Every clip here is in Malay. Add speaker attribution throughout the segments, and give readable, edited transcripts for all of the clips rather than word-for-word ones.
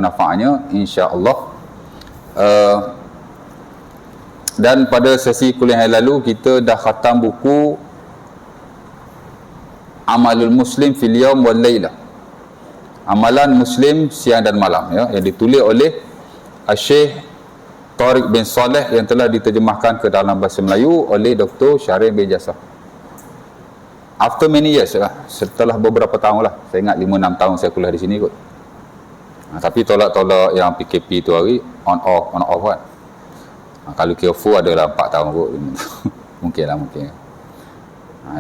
Speaker 1: manfaatnya insya-Allah. Dan pada sesi kuliah yang lalu kita dah khatam buku Amalul Muslim fil Yaum wal Lailah, amalan Muslim siang dan malam, ya, yang ditulis oleh Syekh Tariq bin Saleh yang telah diterjemahkan ke dalam bahasa Melayu oleh Dr. Syarif bin Jassah. After many years lah, setelah beberapa tahun lah, saya ingat 5-6 tahun saya kuliah di sini kot. Tapi tolak-tolak yang PKP tu hari on off kan. Kalau kira full adalah 4 tahun kot. Mungkin lah.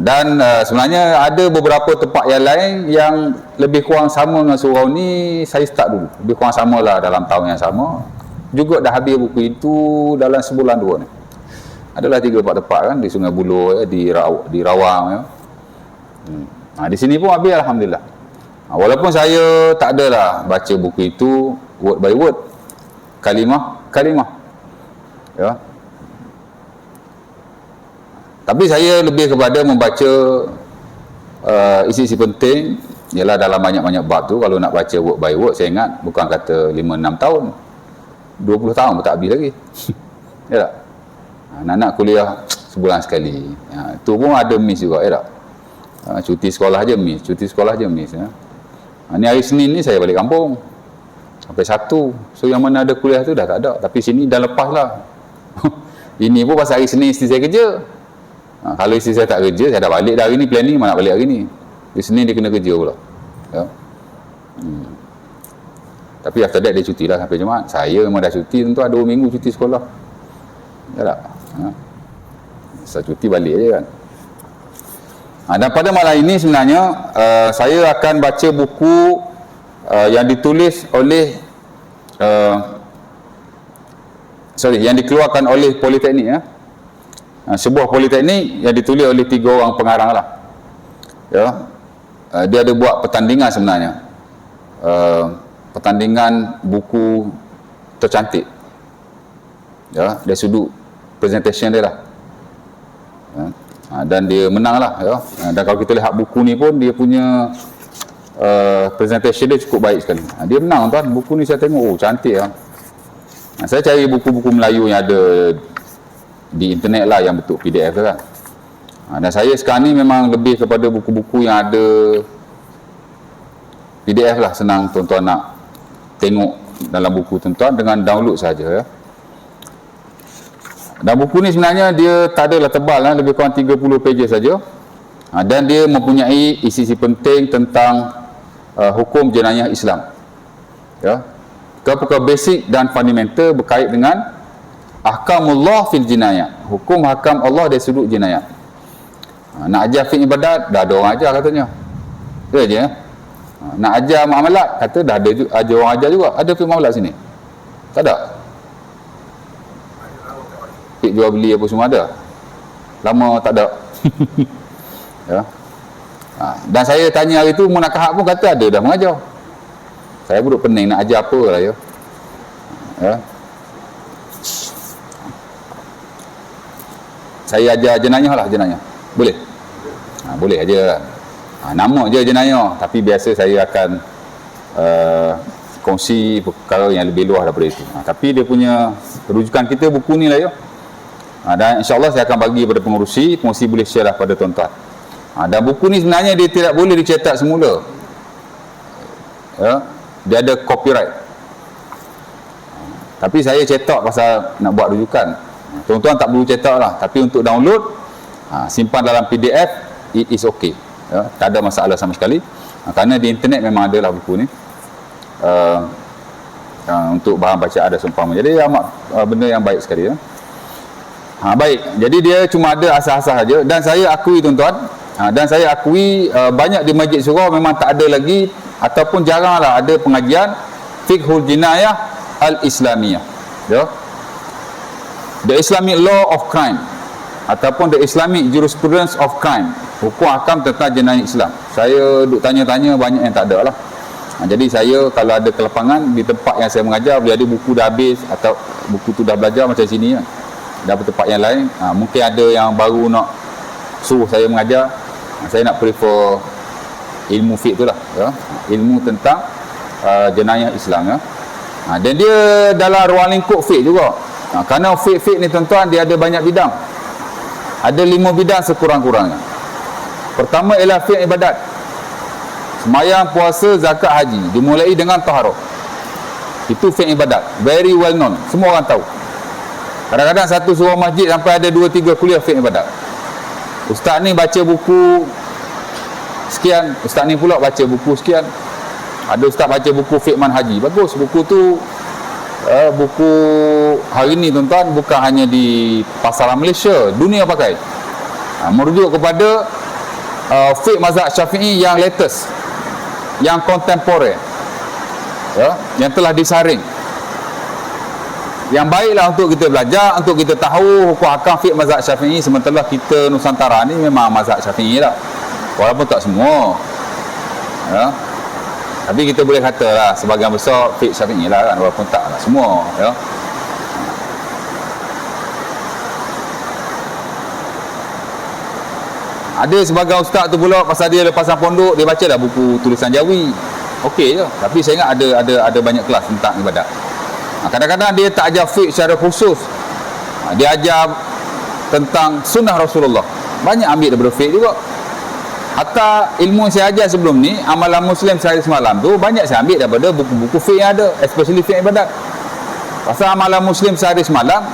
Speaker 1: Dan sebenarnya ada beberapa tempat yang lain yang lebih kurang sama dengan surau ni. Saya start dulu, lebih kurang sama lah dalam tahun yang sama juga, dah habis buku itu dalam sebulan 2 ni. Adalah 3-4 tempat kan, di Sungai Buloh, ya, di Rawang, ya. Di sini pun habis alhamdulillah. Walaupun saya tak adalah baca buku itu word by word, kalimah ya. Tapi saya lebih kepada membaca isi-isi penting. Ialah dalam banyak-banyak bab tu, kalau nak baca word by word, saya ingat bukan kata 5-6 tahun, 20 tahun pun tak habis lagi. Ya tak? Anak-anak kuliah sebulan sekali, ya, tu pun ada miss juga, ya tak? Cuti sekolah je miss, ya. Ni hari Senin ni saya balik kampung sampai 1. So yang mana ada kuliah tu dah tak ada. Tapi sini dah lepas lah. Ini pun pasal hari Senin isteri saya kerja. Kalau isteri saya tak kerja, saya dah balik dah hari ni, planning mana nak balik hari ni. Di Senin dia kena kerja pula, ya. Tapi after that dia cuti lah sampai Jumaat. Saya memang dah cuti, tentu ada 2 minggu cuti sekolah, ya tak? Saya cuti balik je kan. Dan pada malam ini sebenarnya saya akan baca buku yang ditulis oleh yang dikeluarkan oleh Politeknik, ya. Sebuah politeknik yang ditulis oleh 3 orang pengarang lah, ya. Dia ada buat pertandingan sebenarnya, pertandingan buku tercantik, ya, dari sudut presentation dia lah, ya. Dan dia menang lah, ya. Dan kalau kita lihat buku ni pun dia punya presentation dia cukup baik sekali. Dia menang tuan, buku ni saya tengok, cantik lah. Saya cari buku-buku Melayu yang ada di internet lah, yang bentuk PDF tu kan. Dan saya sekarang ni memang lebih kepada buku-buku yang ada PDF lah, senang tuan-tuan nak tengok dalam buku tuan-tuan dengan download saja, ya. Dan buku ni sebenarnya dia tak adalah tebal, lebih kurang 30 pages saja. Dan dia mempunyai isi-isi penting tentang hukum jenayah Islam, ya. Perkara basic dan fundamental berkait dengan ahkamullah fil jinayah, hukum hakam Allah dari sudut jinayat. Nak ajar fiqh ibadat, dah ada orang ajar katanya, dia je, ya. Nak ajar muamalat, kata dah ada ajar orang ajar juga. Ada fiqh muamalat sini? Tak ada. Fiqh jual beli apa semua ada? Lama tak ada. Ya. Dan saya tanya hari tu, Munakahat pun kata ada dah mengajar. Saya duduk pening nak ajar apa lah, ya. Ya. Saya ajar jenayah lah, jenayah. Boleh? Boleh aja. Nama je jenayah, tapi biasa saya akan kongsi perkara yang lebih luas daripada itu. Tapi dia punya rujukan kita buku ni lah, ya. Dan insyaAllah saya akan bagi pada pengurusi boleh share lah pada tuan-tuan. Dan buku ni sebenarnya dia tidak boleh dicetak semula, ya. Dia ada copyright. Tapi saya cetak pasal nak buat rujukan. Tuan-tuan tak perlu cetak lah, tapi untuk download, simpan dalam PDF, it is okay, ya. Tak ada masalah sama sekali, kerana di internet memang ada lah buku ni, untuk bahan bacaan ada seumpama. Jadi amat benda yang baik sekali, ya. Baik, jadi dia cuma ada asas-asas saja. Dan saya akui tuan-tuan, banyak di Masjid Surau memang tak ada lagi, ataupun jaranglah ada pengajian fiqhul jinayah al-islamiyah, ya. The Islamic Law of Crime, ataupun The Islamic Jurisprudence of Crime, hukum hakam tentang jenayah Islam. Saya duk tanya-tanya, banyak yang tak ada lah. Jadi saya kalau ada kelapangan di tempat yang saya mengajar, boleh ada buku dah habis atau buku tu dah belajar macam sini kan, dah tempat yang lain, mungkin ada yang baru nak suruh saya mengajar, saya nak prefer ilmu fiqh tu lah, ya. Ilmu tentang jenayah Islam, ya. Dan dia dalam ruang lingkup fiqh juga. Kerana fiqh ni tuan-tuan, dia ada banyak bidang. Ada 5 bidang sekurang-kurangnya. Pertama ialah fiqh ibadat. Sembahyang, puasa, zakat, haji dimulai dengan taharah. Itu fiqh ibadat, very well known, semua orang tahu. Kadang-kadang satu surau masjid sampai ada 2-3 kuliah fiqh ibadat. Ustaz ni baca buku sekian, ustaz ni pula baca buku sekian. Ada ustaz baca buku fiqh manhaji, bagus. Buku tu buku hari ni tuan-tuan, bukan hanya di pasaran Malaysia, dunia pakai. Merujuk kepada fiqh mazhab Syafi'i yang latest, yang kontemporer, yang telah disaring. Yang baiklah untuk kita belajar, untuk kita tahu hukum hakam fiqh mazhab Syafi'i. Sementara kita Nusantara ni memang mazhab Syafi'i lah, walaupun tak semua, tapi kita boleh kata lah sebahagian besar fiqh Syafi'i lah kan, walaupun tak lah semua, Ada sebagian ustaz tu pula, pasal dia lepasan pondok, dia baca dah buku tulisan Jawi, okey je. Tapi saya ingat ada banyak kelas tentang ibadat. Kadang-kadang dia tak ajar fiqh secara khusus, dia ajar tentang sunnah Rasulullah. Banyak ambil daripada fiqh juga. Hatta ilmu yang saya ajar sebelum ni, amalan Muslim sehari semalam tu, banyak saya ambil daripada buku-buku fiqh yang ada, especially fiqh ibadat. Pasal amalan Muslim sehari semalam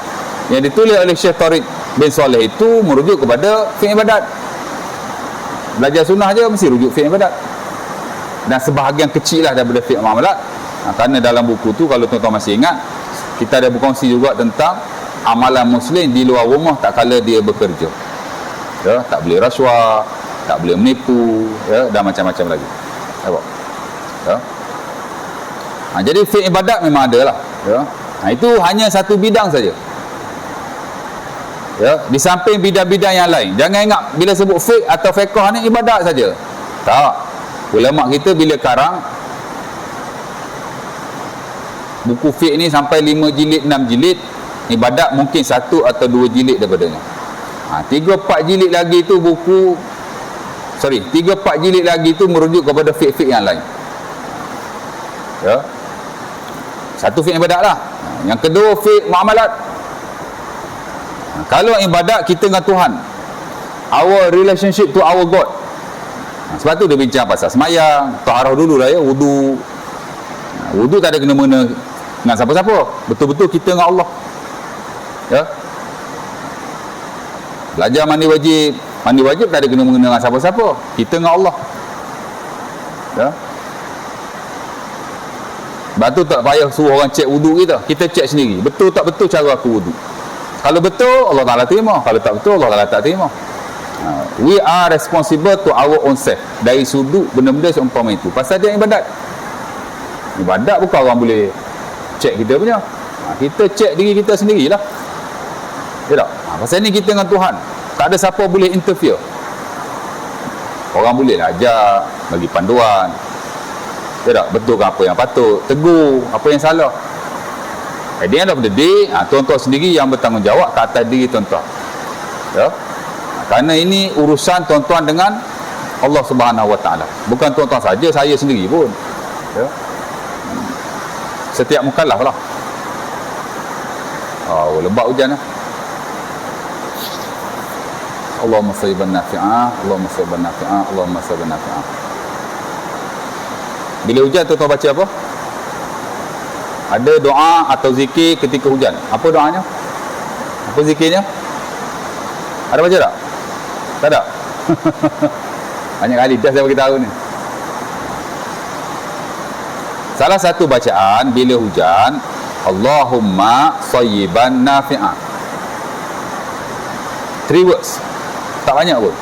Speaker 1: yang ditulis oleh Syekh Tariq bin Saleh itu merujuk kepada fiqh ibadat. Belajar sunnah je mesti rujuk fiqh ibadat. Dan sebahagian kecil lah daripada fiqh muamalat. Kerana dalam buku tu, kalau tuan-tuan masih ingat, kita ada berkongsi juga tentang amalan Muslim di luar rumah tak kala dia bekerja. Tak boleh rasuah, tak boleh menipu, dan macam-macam lagi. Jadi fiqh ibadat memang ada lah. Itu hanya satu bidang saja. Di samping bidang-bidang yang lain. Jangan ingat bila sebut fiqh atau fiqh ni ibadat saja. Tak. Ulama kita bila karang buku fiqh ni sampai 5 jilid, 6 jilid, ibadat mungkin 1 atau 2 jilid daripadanya. 3-4 jilid lagi tu 3-4 jilid lagi tu merujuk kepada fiqh-fiqh yang lain. Satu fiqh ibadat lah. Yang kedua fiqh muamalat. Kalau ibadat kita dengan Tuhan, our relationship to our God. Sebab tu dia bincang pasal semayang, taharah dulu lah wudu. Wudu tak ada kena-mena dengan siapa-siapa. Betul-betul kita dengan Allah. Belajar mandi wajib tak ada kena-mena dengan siapa-siapa. Kita dengan Allah. Sebab tu tak payah suruh orang cek wudu kita. Kita cek sendiri. Betul tak betul cara aku wudu. Kalau betul, Allah Ta'ala terima. Kalau tak betul, Allah Ta'ala tak terima. We are responsible to our own self. Dari sudut benda-benda seumpama itu. Pasal dia ibadat. Ibadat bukan orang boleh cek kita punya. Kita cek diri kita sendirilah. Ya tak? Pasal ni kita dengan Tuhan. Tak ada siapa boleh interfere. Orang boleh lah ajar, bagi panduan. Ya tak? Betulkan apa yang patut, tegur apa yang salah. At the end of the day, tuan-tuan sendiri yang bertanggungjawab ke atas diri tuan-tuan. Kerana ini urusan tuan-tuan dengan Allah Subhanahu Wa Taala. Bukan tuan-tuan saja, saya sendiri pun. Setiap mukallaf lah. Lebat hujan lah. Allahumma sayyiban nafi'ah, Allahumma sayyiban nafi'ah, Allahumma sayyiban nafi'ah. Bila hujan tuan-tuan baca apa? Ada doa atau zikir ketika hujan. Apa doanya? Apa zikirnya? Ada baca tak? Tak ada? Banyak kali dah saya bagi tahu ni. Salah satu bacaan bila hujan, Allahumma sayyiban nafi'ah. 3 words. Tak banyak pun.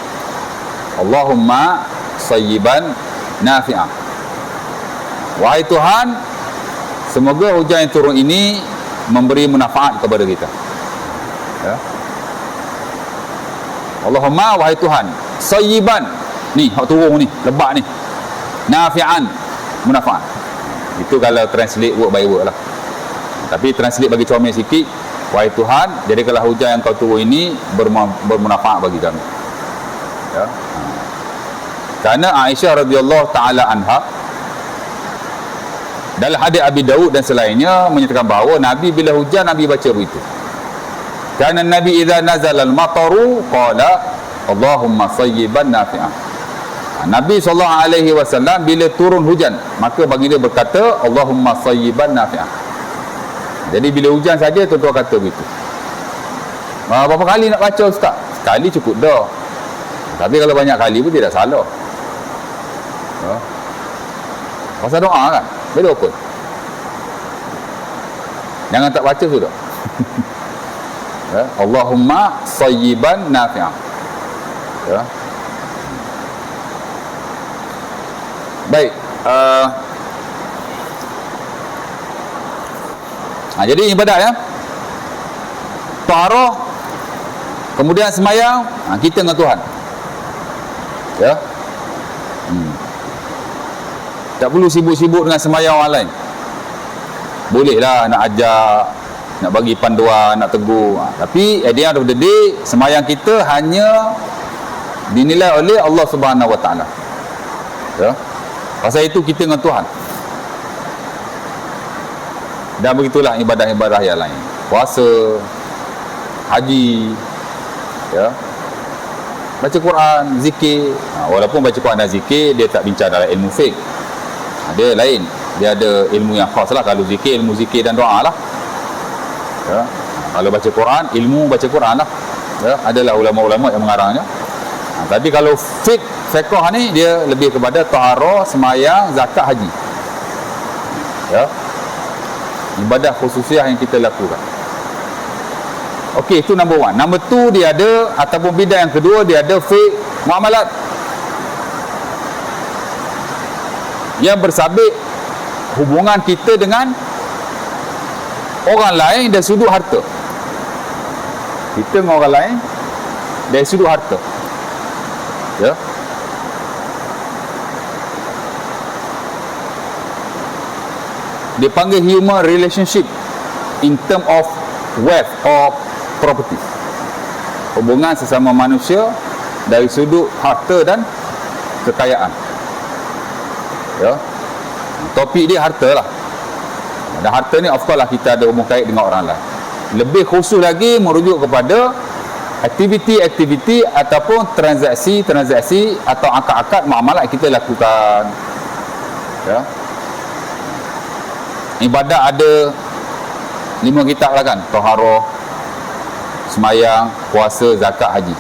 Speaker 1: Allahumma sayyiban nafi'ah. Wahai Tuhan, semoga hujan yang turun ini memberi manfaat kepada kita. Allahumma, wahai Tuhan, sayyiban, ni hak turun ni, lebat ni, nafi'an, manfaat. Itu kalau translate word by word lah. Tapi translate bagi comel sikit, wahai Tuhan, jadikanlah hujan yang kau turun ini bermanfaat bagi kami. Kerana Aisyah radhiyallahu taala anha Dalam hadis Abi Daud dan selainnya menyatakan bahawa Nabi bila hujan Nabi baca begitu. Kerana Nabi idza nazala al-mataru qala Allahumma sayyiban nafi'an. Nabi SAW bila turun hujan maka baginda berkata Allahumma sayyiban nafi'an. Jadi bila hujan saja tuan-tuan kata begitu. Berapa kali nak baca ustaz? Sekali cukup dah. Tapi kalau banyak kali pun tidak salah. Pasal doa kan, beda pun. Jangan tak baca sudah. Allahumma sayyiban nafi'an. Baik. Jadi ibadat ya. Taharah, kemudian semayang, kita dengan Tuhan. Ya. Tak perlu sibuk-sibuk dengan semayang orang lain. Bolehlah nak ajak, nak bagi panduan, nak tegur. Tapi at the end of the day, semayang kita hanya dinilai oleh Allah Subhanahu Wa Taala. Ya. Pasal itu kita dengan Tuhan. Dan begitulah ibadah-ibadah yang lain. Puasa, haji, ya. Baca Quran, zikir. Walaupun baca Quran dan zikir dia tak bincang dalam ilmu fiqh. Dia lain, dia ada ilmu yang khas lah. Kalau zikir, ilmu zikir dan doa lah, ya. Kalau baca Quran, ilmu baca Quran lah, ya. Adalah ulama-ulama yang mengarangnya. Tapi kalau fiqh ni dia lebih kepada taharah, semayang, zakat, haji, ya. Ibadah khususiah yang kita lakukan. Okey, itu number one. Number two, dia ada, ataupun bidang yang kedua, dia ada fiqh muamalat yang bersabit hubungan kita dengan orang lain dari sudut harta. Kita dengan orang lain dari sudut harta, ya. Dia panggil human relationship in term of wealth or property. Hubungan sesama manusia dari sudut harta dan kekayaan, ya. Topik dia harta lah. Dan harta ni of course lah kita ada hubung kait dengan orang lain. Lebih khusus lagi merujuk kepada aktiviti-aktiviti ataupun transaksi atau akad-akad muamalat kita lakukan, ya. Ibadat ada 5 kitab lah kan. Taharah, semayang, puasa, zakat, haji.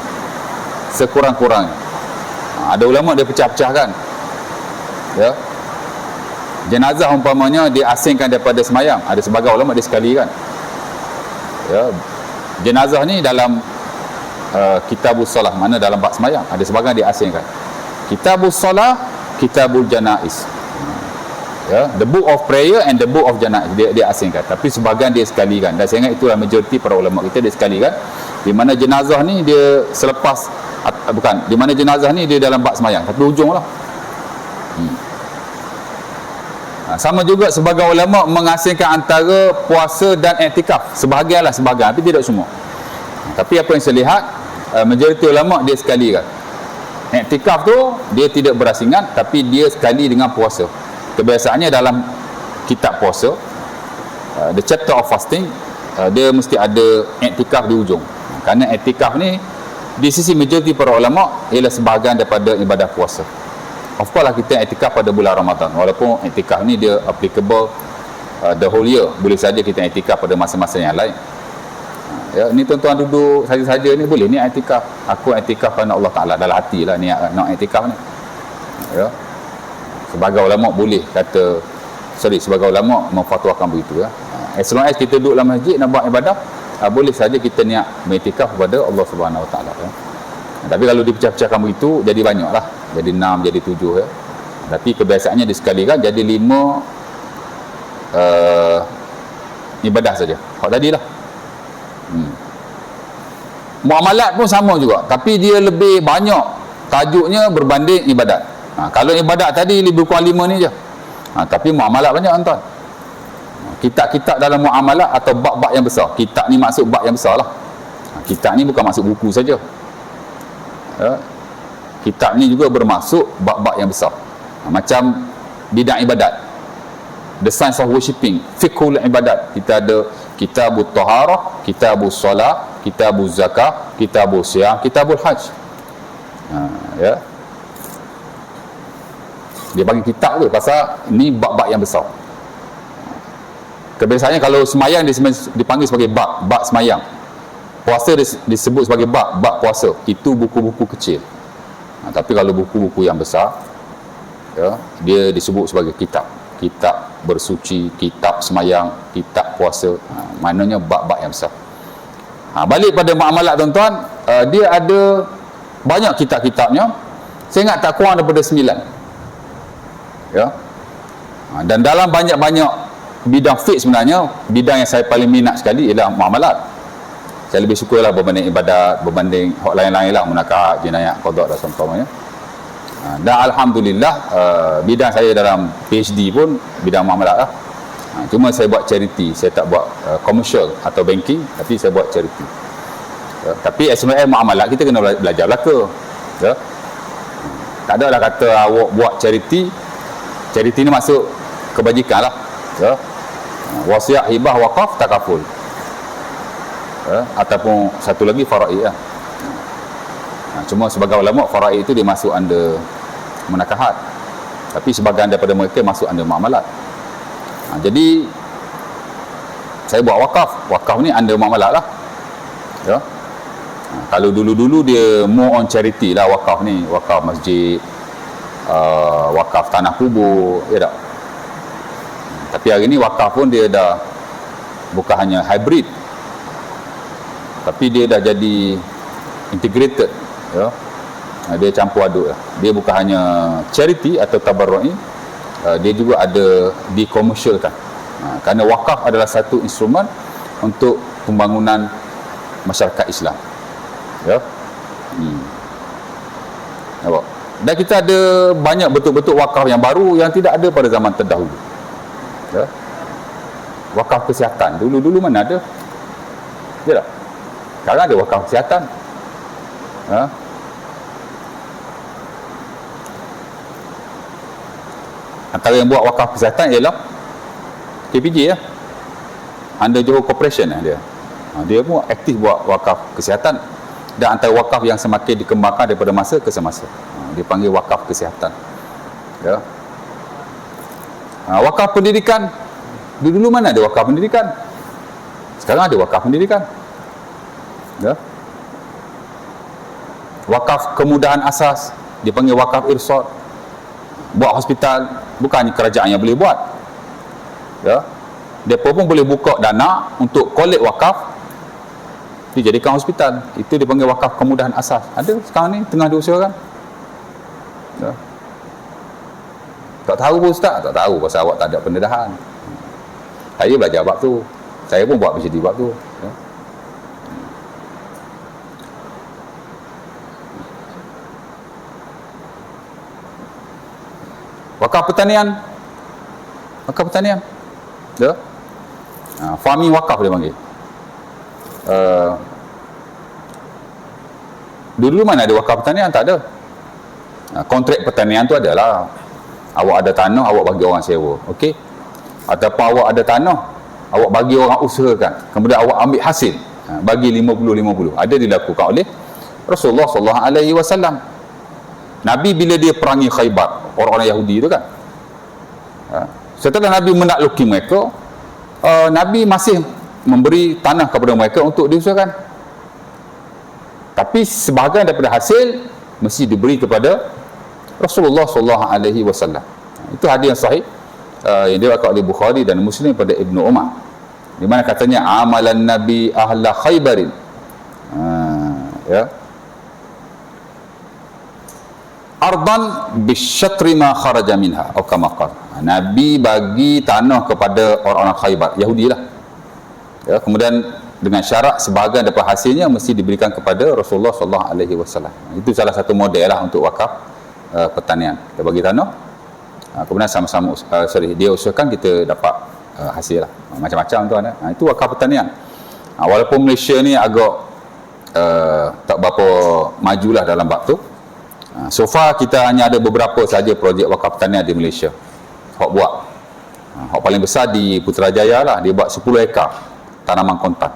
Speaker 1: Sekurang-kurangnya. Ada ulama dia pecah-pecahkan, ya. Jenazah umpamanya dia asingkan daripada semayang. Ada sebagai ulama dia sekalikan, ya. Jenazah ni dalam kitabus solah, mana dalam bab semayang. Ada sebagian dia asingkan. Kitabus solah, kitabul janaiz, ya. The book of prayer and the book of janaiz dia asingkan. Tapi sebagian dia sekalikan. Dan saya ingat itulah majoriti para ulama kita dia sekalikan. Di mana jenazah ni dia selepas, bukan, di mana jenazah ni dia dalam bab semayang, tapi ujung lah. Sama juga sebagai ulama mengasingkan antara puasa dan iktikaf. Sebahagian, tapi tidak semua. Tapi apa yang saya lihat, majoriti ulama dia sekalikan. Iktikaf tu dia tidak berasingan, tapi dia sekali dengan puasa. Kebiasaannya dalam kitab puasa, the chapter of fasting, dia mesti ada iktikaf di ujung. Kerana iktikaf ni di sisi majoriti para ulama ialah sebahagian daripada ibadah puasa. Of course lah kita iktikaf pada bulan Ramadan. Walaupun iktikaf ni dia applicable the whole year. Boleh saja kita iktikaf pada masa-masa yang lain. Ya, ni tuan-tuan duduk saja-saja ni boleh ni iktikaf. Aku iktikaf kerana Allah Taala, dalam hati lah niat nak iktikaf ni. Ya. Sebagai ulama boleh kata, sebagai ulama memfatwakan begitu, ya. As long as kita duduk dalam masjid nak buat ibadah, boleh saja kita niat mengiktikaf kepada Allah Subhanahu Wa Taala, ya. Tapi kalau dipecah-pecahkan begitu, jadi banyak lah. Jadi 6, jadi 7, ya. Tapi kebiasaannya disekalikan jadi 5 ibadah saja. Hak tadi lah. Muamalat pun sama juga, tapi dia lebih banyak tajuknya berbanding ibadat. Kalau ibadat tadi lebih kurang 5 ni je. Tapi muamalat banyak tuan. Kitab-kitab dalam muamalat atau bab-bab yang besar. Kitab ni maksud bab yang besar lah. Kitab ni bukan maksud buku saja, ya. Kitab ni juga bermaksud bab-bab yang besar, macam bidang ibadat, The Science of Worshipping, Fiqhul Ibadat. Kita ada Kitabut Taharah, Kitabus Salat, Kitabuz Zakah, Kitabus Siyam, Kitabul Hajj. Ya. Dia bagi kitab tu pasal ni bab-bab yang besar. Kebiasaannya kalau semayang dipanggil sebagai bab semayang. Puasa disebut sebagai bab puasa. Itu buku-buku kecil. Tapi kalau buku-buku yang besar, ya, dia disebut sebagai kitab bersuci, kitab semayang, kitab puasa. Maknanya bab-bab yang besar. Balik pada muamalat tuan-tuan, dia ada banyak kitab-kitabnya. Saya ingat tak kurang daripada 9. Ya. Dan dalam banyak-banyak bidang fiqh sebenarnya, bidang yang saya paling minat sekali ialah muamalat. Saya lebih sukalah berbanding ibadat, berbanding hak lain-lain lah, munakahat, jinayat, qada dan seumpamanya. Dan alhamdulillah bidang saya dalam PhD pun bidang muamalat lah. Cuma saya buat charity, saya tak buat commercial atau banking, tapi saya buat charity. Ya. Tapi SML muamalat kita kena belajar belaka. Ya. Tak ada lah kata awak buat charity ni masuk kebajikan lah. Ya. Wasiat, hibah, wakaf, takaful. Ya. Ataupun satu lagi faraid lah. Cuma sebagai ulama faraid itu dia masuk under munakahat, tapi sebahagian daripada mereka masuk under muamalat. Jadi saya buat wakaf ni under muamalat lah. Ya. Kalau dulu-dulu dia more on charity lah wakaf ni, wakaf masjid, wakaf tanah kubur, ya tak? Tapi hari ni wakaf pun dia dah bukan hanya hybrid, tapi dia dah jadi integrated. Ya. Dia campur aduk lah. Dia bukan hanya charity atau tabarru'i, dia juga ada dikomersialkan. Kerana wakaf adalah satu instrumen untuk pembangunan masyarakat Islam. Ya. Nampak? Dan kita ada banyak betul-betul wakaf yang baru yang tidak ada pada zaman terdahulu. Ya. Wakaf kesihatan dulu mana ada? Ya tak? Sekarang ada wakaf kesihatan. Ha? Antara yang buat wakaf kesihatan ialah KPJ lah, under Johor Corporation lah dia. Dia pun aktif buat wakaf kesihatan. Dan antara wakaf yang semakin dikembangkan daripada masa ke semasa, dia panggil wakaf kesihatan. Ya. Wakaf pendidikan, dulu mana ada wakaf pendidikan? Sekarang ada wakaf pendidikan. Ya. Wakaf kemudahan asas, dipanggil wakaf irshad. Buat hospital, bukan kerajaan yang boleh buat. Ya. Depa pun boleh buka dana untuk kolek wakaf, dijadikan hospital. Itu dipanggil wakaf kemudahan asas. Ada sekarang ni tengah diusahakan. Ya. Tak tahu pun Ustaz? Tak tahu pasal awak tak ada pendedahan. Saya belajar bab tu. Saya pun buat PhD bab tu. Ya. Wakaf pertanian. Wakaf pertanian. Ya. Farming wakaf dia panggil. Dulu mana ada wakaf pertanian? Tak ada. Kontrak pertanian tu adalah awak ada tanah, awak bagi orang sewa. Okey. Ataupun awak ada tanah, awak bagi orang usahakan. Kemudian awak ambil hasil. Bagi 50-50. Ada dilakukan oleh Rasulullah SAW. Nabi bila dia perangi Khaybar, orang-orang Yahudi tu kan, setelah Nabi menakluki mereka, Nabi masih memberi tanah kepada mereka untuk diusahakan, tapi sebahagian daripada hasil mesti diberi kepada Rasulullah SAW. Itu hadis yang sahih yang diriwayatkan oleh Bukhari dan Muslim pada Ibnu Umar, di mana katanya amalan Nabi ahla Khaybarin. Ya. Ardan bisyatri ma kharaja minha atau kama qala. Nabi bagi tanah kepada orang-orang Khaybar, Yahudi lah. Ya, kemudian dengan syarat sebahagian daripada hasilnya mesti diberikan kepada Rasulullah SAW. Itu salah satu model lah untuk wakaf pertanian. Kita bagi tanah, kemudian sama-sama dia usahakan, kita dapat hasil lah. Macam-macam tu ada. Itu wakaf pertanian. Walaupun Malaysia ni agak tak berapa majulah dalam bab tu. So far kita hanya ada beberapa saja projek wakaf pertanian di Malaysia hok buat. Hak paling besar di Putrajaya lah, dia buat 10 ekar tanaman kontan.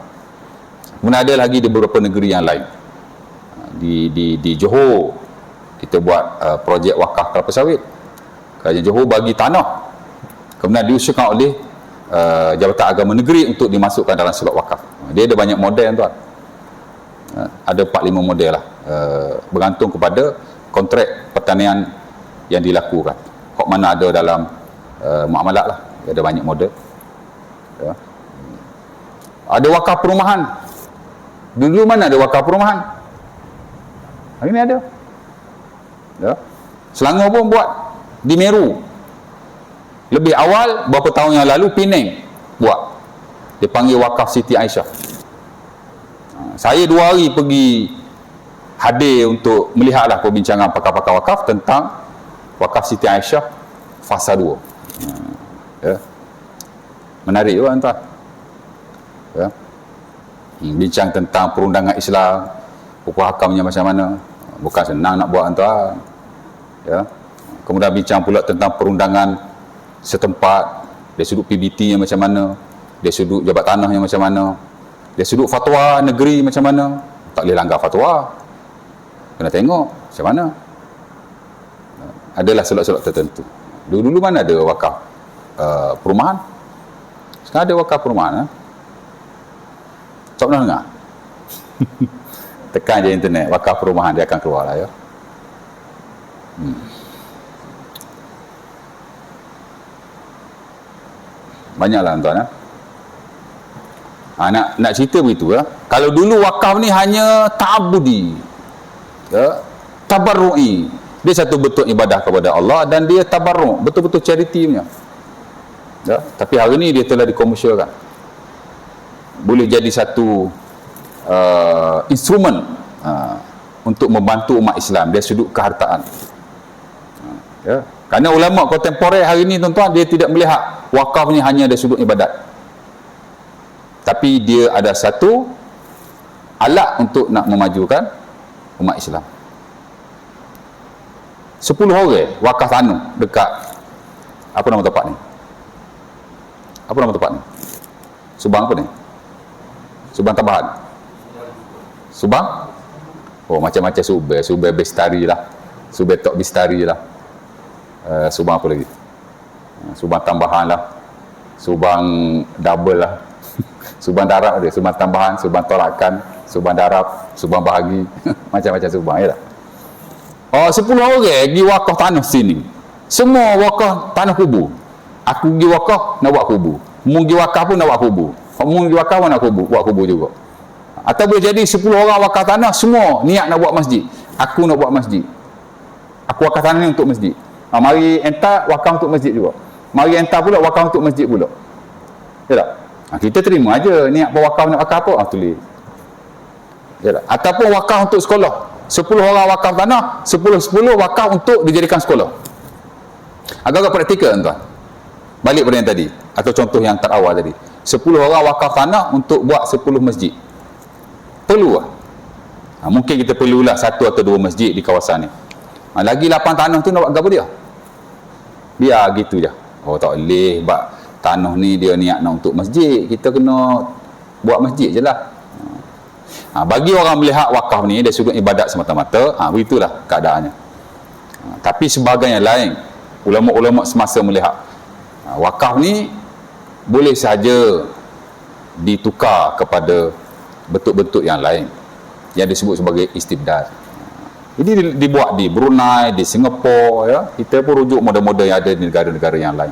Speaker 1: Kemudian ada lagi di beberapa negeri yang lain. Di Johor kita buat projek wakaf kelapa sawit. Kerajaan Johor bagi tanah, kemudian diusulkan oleh Jabatan Agama Negeri untuk dimasukkan dalam slot wakaf. Dia ada banyak model tuan. Ada 4-5 model lah, bergantung kepada kontrak pertanian yang dilakukan. Hak mana ada dalam muamalat lah, ada banyak model. Ya. Ada wakaf perumahan. Dulu mana ada wakaf perumahan? Hari ni ada. Ya. Selangor pun buat di Meru. Lebih awal beberapa tahun yang lalu Penang buat. Dia panggil wakaf Siti Aisyah. Saya 2 hari pergi hadir untuk melihatlah perbincangan pakar-pakar wakaf tentang wakaf Siti Aisyah fasa 2. Ya. Menarik juga tuan. Ya. Bincang tentang perundangan Islam, hukum hakamnya macam mana. Bukan senang nak buat tuan. Ya. Kemudian bincang pula tentang perundangan setempat, dari sudut PBT yang macam mana, dari sudut jabat tanah yang macam mana, dari sudut fatwa negeri macam mana. Tak boleh langgar fatwa, kena tengok macam mana. Adalah slot-slot tertentu. Dulu mana ada wakaf perumahan. Sekarang ada wakaf perumahan. Tak pernah dengar? Tekan je internet wakaf perumahan, dia akan keluar lah ya. Banyaklah tuan. Nak cerita begitu ya. Kalau dulu wakaf ni hanya ta'abudi, ya, tabarru'i, dia satu bentuk ibadah kepada Allah dan dia tabarru', betul-betul charity punya. Ya, tapi hari ni dia telah dikomersialkan. Boleh jadi satu instrumen untuk membantu umat Islam dari sudut kehartaan. Ya. Kerana ulama kontemporer hari ni tuan-tuan, dia tidak melihat wakaf ni hanya dari sudut ibadat, tapi dia ada satu alat untuk nak memajukan umat Islam. 10 orang wakaf tanah dekat apa nama tempat ni? Apa nama tempat ni? Subang apa ni? Subang Tambahan. Subang? Oh, macam-macam Subang Bestari lah. Subang Tok Bestari lah. Subang apa lagi? Subang Tambahan lah. Subang Double lah. Subang Darab dia. Subang Tambahan, Subang Tolakan, Subang Darab, Subang Bahagi. Macam-macam Subang, ya tak? Oh, 10 orang pergi wakaf tanah sini. Semua wakaf tanah kubur. Aku pergi wakaf, nak buat kubur. Mu pergi wakaf pun nak buat kubur. Mu pergi wakaf pun nak kubur, buat kubur juga. Atau boleh jadi 10 orang wakaf tanah, semua niat nak buat masjid. Aku nak buat masjid. Aku wakaf tanah ni untuk masjid. Mari entar wakaf untuk masjid juga. Mari entar pula wakaf untuk masjid pula. Ya tak? Kita terima aja niat wakaf nak wakaf apa, tulis. Ya tak? Ataupun wakaf untuk sekolah. 10 orang wakaf tanah, 10 wakaf untuk dijadikan sekolah. Agak-agak praktikal tuan. Balik pada yang tadi, atau contoh yang terawal tadi. 10 orang wakaf tanah untuk buat 10 masjid. Perlu lah. Mungkin kita perlulah 1 atau 2 masjid di kawasan ni. Lagi 8 tanah tu nak buat apa dia? Biar gitu je. Oh, tak boleh buat tanah ni dia niat nak untuk masjid, kita kena buat masjid je lah. Bagi orang melihat wakaf ni dari sudut ibadat semata-mata, begitulah keadaannya. Tapi sebahagian yang lain, ulama-ulama semasa melihat wakaf ni boleh saja ditukar kepada bentuk-bentuk yang lain yang disebut sebagai istibdal. Ini dibuat di Brunei, di Singapura, ya. Kita pun rujuk model-model yang ada di negara-negara yang lain.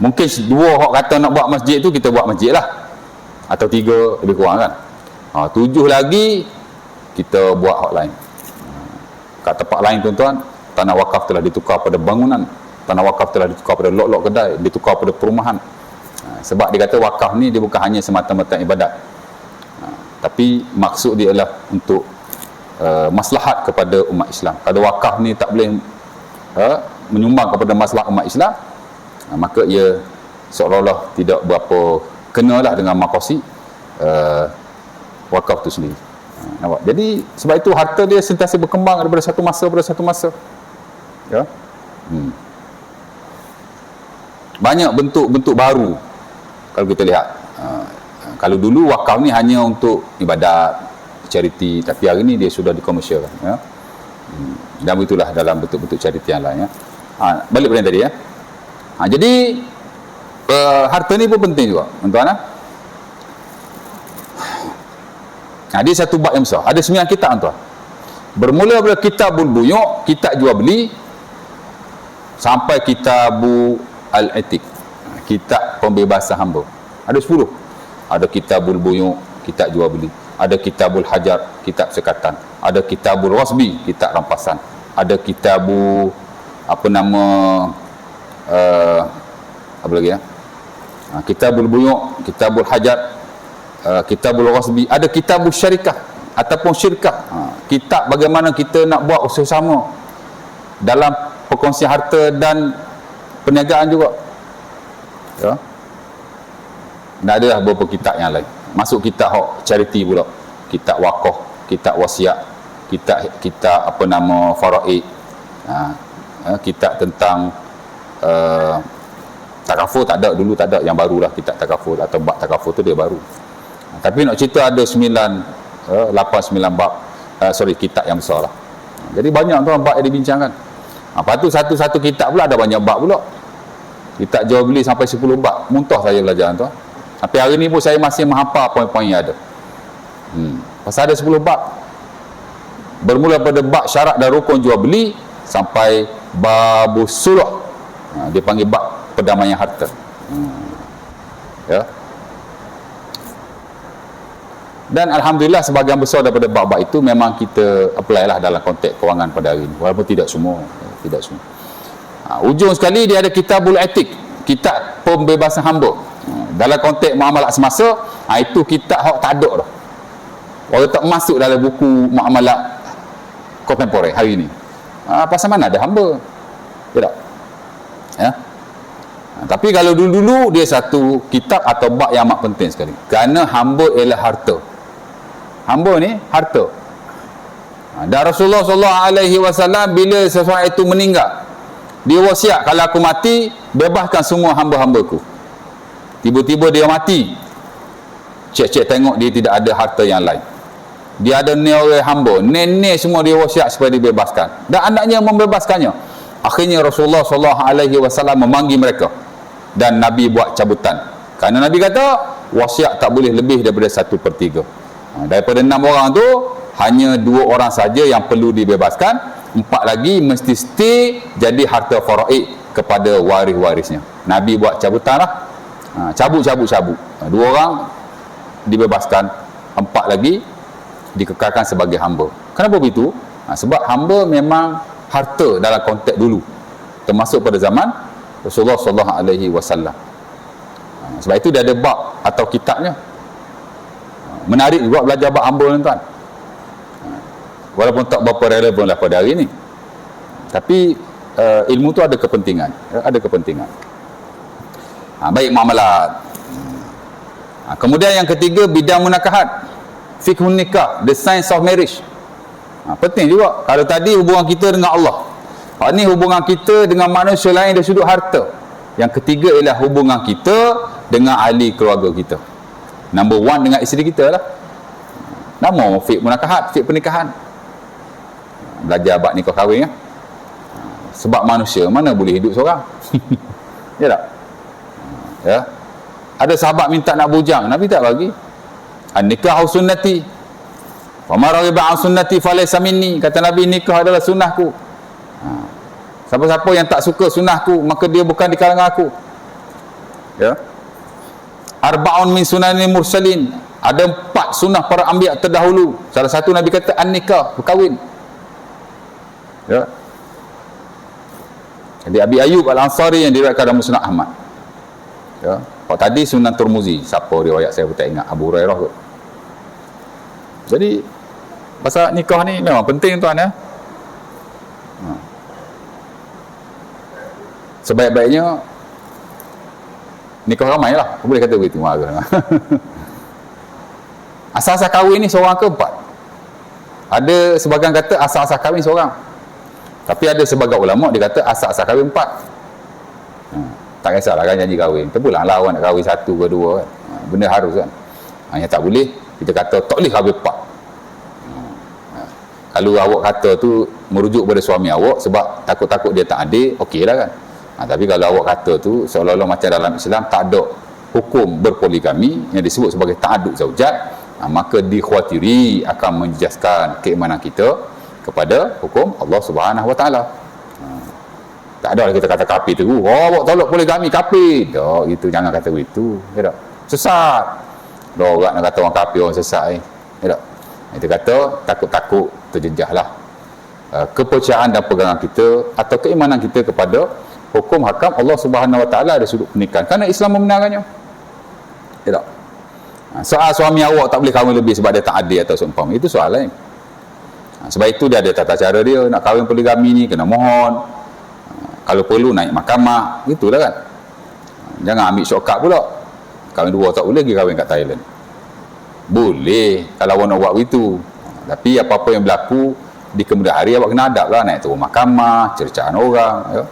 Speaker 1: Mungkin 2 orang kata nak buat masjid tu, kita buat masjid lah. Atau 3 lebih kurang kan. 7 lagi kita buat hak lain. Kat tempat lain tuan-tuan, tanah wakaf telah ditukar pada bangunan, tanah wakaf telah ditukar pada lot-lot kedai, ditukar pada perumahan. Sebab dia kata wakaf ni dia bukan hanya semata-mata ibadat, tapi maksud dia adalah untuk maslahat kepada umat Islam. Kalau wakaf ni tak boleh menyumbang kepada maslahat umat Islam, maka ia seolah-olah tidak berapa kenalah dengan maqasid wakaf tu sendiri. Nampak? Jadi sebab itu harta dia sentiasa berkembang daripada satu masa pada satu masa. Ya. banyak bentuk-bentuk baru kalau kita lihat. Kalau dulu wakaf ni hanya untuk ibadat, charity, tapi hari ni dia sudah dikomersialkan, ya. Dan begitulah dalam bentuk-bentuk charity yang lain, ya. Balik pada yang tadi, ya. Jadi harta ni pun penting juga, tuan-tuan. Dia satu bab yang besar. Ada 9 kitab, tuan. Bermula daripada Kitabul Buyuk, kitab jual beli, sampai Kitabul Al-Atiq, kitab pembebasan hamba. Ada 10. Ada Kitabul Buyuk, kitab jual beli. Ada Kitabul Hajar, kitab sekatan. Ada Kitabul Wasbi, kitab rampasan. Ada Kitabul apa lagi, ya? Kitabul Buyuk, Kitabul Hajar, Kitabul Wasbi. Ada Kitabul Syarikah ataupun syirkah. Kitab bagaimana kita nak buat usaha sama dalam perkongsian harta dan perniagaan juga, ya. Dan ada beberapa kitab yang lain. Masuk kitab charity pula, kitab wakaf, kitab wasiat, kitab faraid, kitab tentang takaful tak ada, dulu tak ada, yang barulah kitab takaful atau bab takaful tu dia baru. Tapi nak cerita ada 8-9 bab, kitab yang besar lah. Jadi banyak tu bab yang dibincangkan. Lepas tu satu-satu kitab pula ada banyak bab pula. Kitab jual beli sampai 10 bab. Muntah saya belajar tu. Tapi hari ni pun saya masih menghafal poin-poin yang ada. Pasal ada 10 bab. Bermula pada bab syarat dan rukun jual beli sampai babus suluh. Dia panggil bab perdamaian harta. Ya. Dan alhamdulillah sebahagian besar daripada bab-bab itu memang kita apply lah dalam konteks kewangan pada hari ini, walaupun tidak semua. Ujung sekali dia ada Kitabul Atiq, kitab pembebasan hamba. Dalam konteks muamalat semasa, itu kitab hak tak ada dah. Orang tak masuk dalam buku muamalat kontemporer hari ini. Pasal mana ada hamba? Ya tak? Ya. Tapi kalau dulu-dulu dia satu kitab atau bab yang amat penting sekali. Kerana hamba ialah harta. Hamba ni harta. Dan Rasulullah SAW bila seseorang itu meninggal, dia wasiat, kalau aku mati, bebaskan semua hamba-hambaku. Tiba-tiba dia mati, cek-cek tengok dia tidak ada harta yang lain. Dia ada orang hamba, nenek semua dia wasiat supaya dibebaskan. Dan anaknya membebaskannya. Akhirnya Rasulullah SAW memanggil mereka. Dan Nabi buat cabutan. Kerana Nabi kata, wasiat tak boleh lebih daripada 1/3. Daripada 6 orang tu, hanya 2 orang saja yang perlu dibebaskan. 4 lagi mesti stay jadi harta faraid kepada waris-warisnya. Nabi buat cabutan lah. Cabut. 2 orang dibebaskan, 4 lagi dikekalkan sebagai hamba. Kenapa begitu? Sebab hamba memang harta dalam konteks dulu, termasuk pada zaman Rasulullah SAW. Sebab itu dia ada bab atau kitabnya. Menarik juga belajar bab hamba, tuan. Walaupun tak berapa relevan lah pada hari ini, tapi ilmu tu ada kepentingan, ada kepentingan. Baik, muamalat. Kemudian yang ketiga, bidang munakahat, fiqhun nikah, the science of marriage. Penting juga. Kalau tadi hubungan kita dengan Allah, ini hubungan kita dengan manusia lain dari sudut harta. Yang ketiga ialah hubungan kita dengan ahli keluarga kita. Number 1 dengan isteri kita lah. Nama fiqh munakahat, fiqh pernikahan. Belajar bab nikah kahwin, ya. Sebab manusia mana boleh hidup seorang. Ya tak? Ya. Ada sahabat minta nak bujang, Nabi tak bagi. An-nikahu sunnati, wa ma raghiba an sunnati falaysa minni. Kata Nabi, nikah adalah sunnahku. Siapa-siapa yang tak suka sunnahku, maka dia bukan di kalangan aku. Ya. Arba'un min sunanil mursalin. Ada 4 sunnah para anbiya terdahulu. Salah satu Nabi kata an-nikah, berkahwin. Ya. Jadi Abi Ayyub Al-Ansari yang diriwayatkan dalam Musnad Ahmad. Ya. Kalau tadi Sunan Turmuzi, siapa riwayat saya pun tak ingat, Abu Hurairah kot. Jadi pasal nikah ni memang penting, tuan, ya. Sebaik-baiknya nikah ramai lah, boleh kata begitu. Asal-asal kahwin ni seorang ke 4? Ada sebagian kata asal-asal kahwin seorang, tapi ada sebagian ulama dia kata asal-asal kahwin 4. Tak kisahlah kan janji kahwin. Terpulang lah awak nak kahwin satu ke dua kan. Benda harus kan. Yang tak boleh, kita kata tak boleh kahwin 4. Kalau awak kata tu merujuk pada suami awak sebab takut-takut dia tak adil, okey lah kan. Tapi kalau awak kata tu seolah-olah macam dalam Islam tak ada hukum berpoligami yang disebut sebagai ta'addud zaujat, maka dikhawatiri akan menjejaskan keimanan kita kepada hukum Allah Subhanahu Wa Taala. Tak ada kita kata kafir tu. Oh, awak tolak poligami kafir. Tak, itu jangan kata begitu. Ya tak? Sesat. Orang nak kata orang kafir orang sesat Ya tak? Kita kata takut-takut terjejahlah kepercayaan dan pegangan kita atau keimanan kita kepada hukum hakam Allah Subhanahu Wa Taala dari sudut pernikahan, kerana Islam membenarkannya. Ya tak? Soal suami awak tak boleh kahwin lebih sebab dia tak adil atau seumpama, itu soal lain. Sebab itu dia ada tata cara dia. Nak kahwin poligami ni kena mohon, kalau perlu naik mahkamah, itulah kan. Jangan ambil shortcut pula. Kahwin 2 tak boleh, pergi kahwin kat Thailand. Boleh kalau awak nak buat begitu, tapi apa-apa yang berlaku di kemudian hari awak kena adab lah, naik turun mahkamah, cercaan orang ya.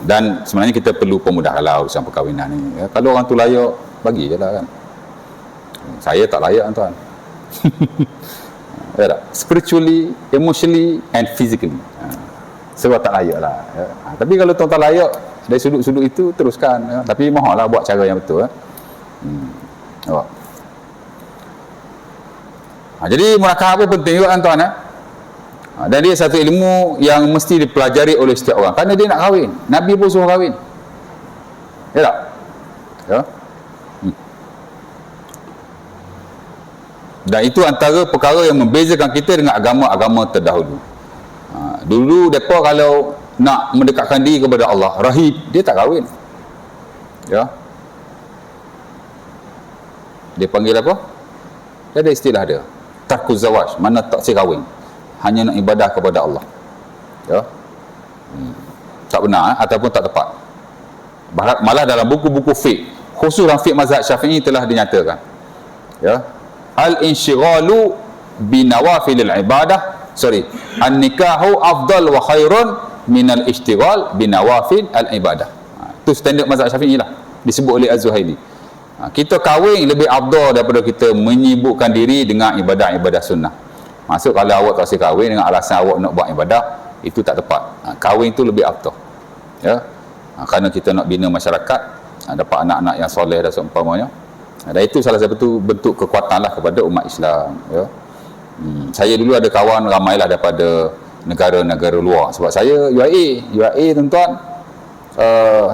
Speaker 1: Dan sebenarnya kita perlu pemudah lah urusan perkahwinan ni ya. Kalau orang tu layak, bagi je lah kan. Saya tak layak tuan. Ya tak? Spiritually, emotionally and physically sebab tak layak lah ya. Tapi kalau tuan tak layak dari sudut-sudut itu, teruskan ya. Tapi mohonlah buat cara yang betul ya. Jadi murakabah penting juga kan tuan ya. Dan dia satu ilmu yang mesti dipelajari oleh setiap orang, kerana dia nak kahwin. Nabi pun suruh kahwin. Ya tak? Ya. Dan itu antara perkara yang membezakan kita dengan agama-agama terdahulu. Dulu mereka kalau nak mendekatkan diri kepada Allah, rahib, dia tak kahwin. Ya. Dia panggil apa? Dia ada istilah dia, tarkuz zawaj, mana tak si kahwin, hanya nak ibadah kepada Allah. Ya. Tak benar ataupun tak tepat. Malah dalam buku-buku fiqh, khusus dalam fiqh mazhab Syafi'i telah dinyatakan. Ya. Al-insyighalu binawafilil ibadah, an-nikahu afdal wa khairun minal ishtighal binawafil al-ibadah. Itu standard mazhab Syafi'i lah, disebut oleh Az-Zuhaili. Kita kahwin lebih afdal daripada kita menyibukkan diri dengan ibadah-ibadah sunnah. Maksud kalau awak tak kahwin dengan alasan awak nak buat ibadah, itu tak tepat. Kahwin itu lebih afdal. Ya. Kerana kita nak bina masyarakat, dapat anak-anak yang soleh dan seumpamanya. Dan itu salah satu bentuk kekuatan lah kepada umat Islam ya. Saya dulu ada kawan ramailah daripada negara-negara luar. Sebab saya UAE tuan-tuan,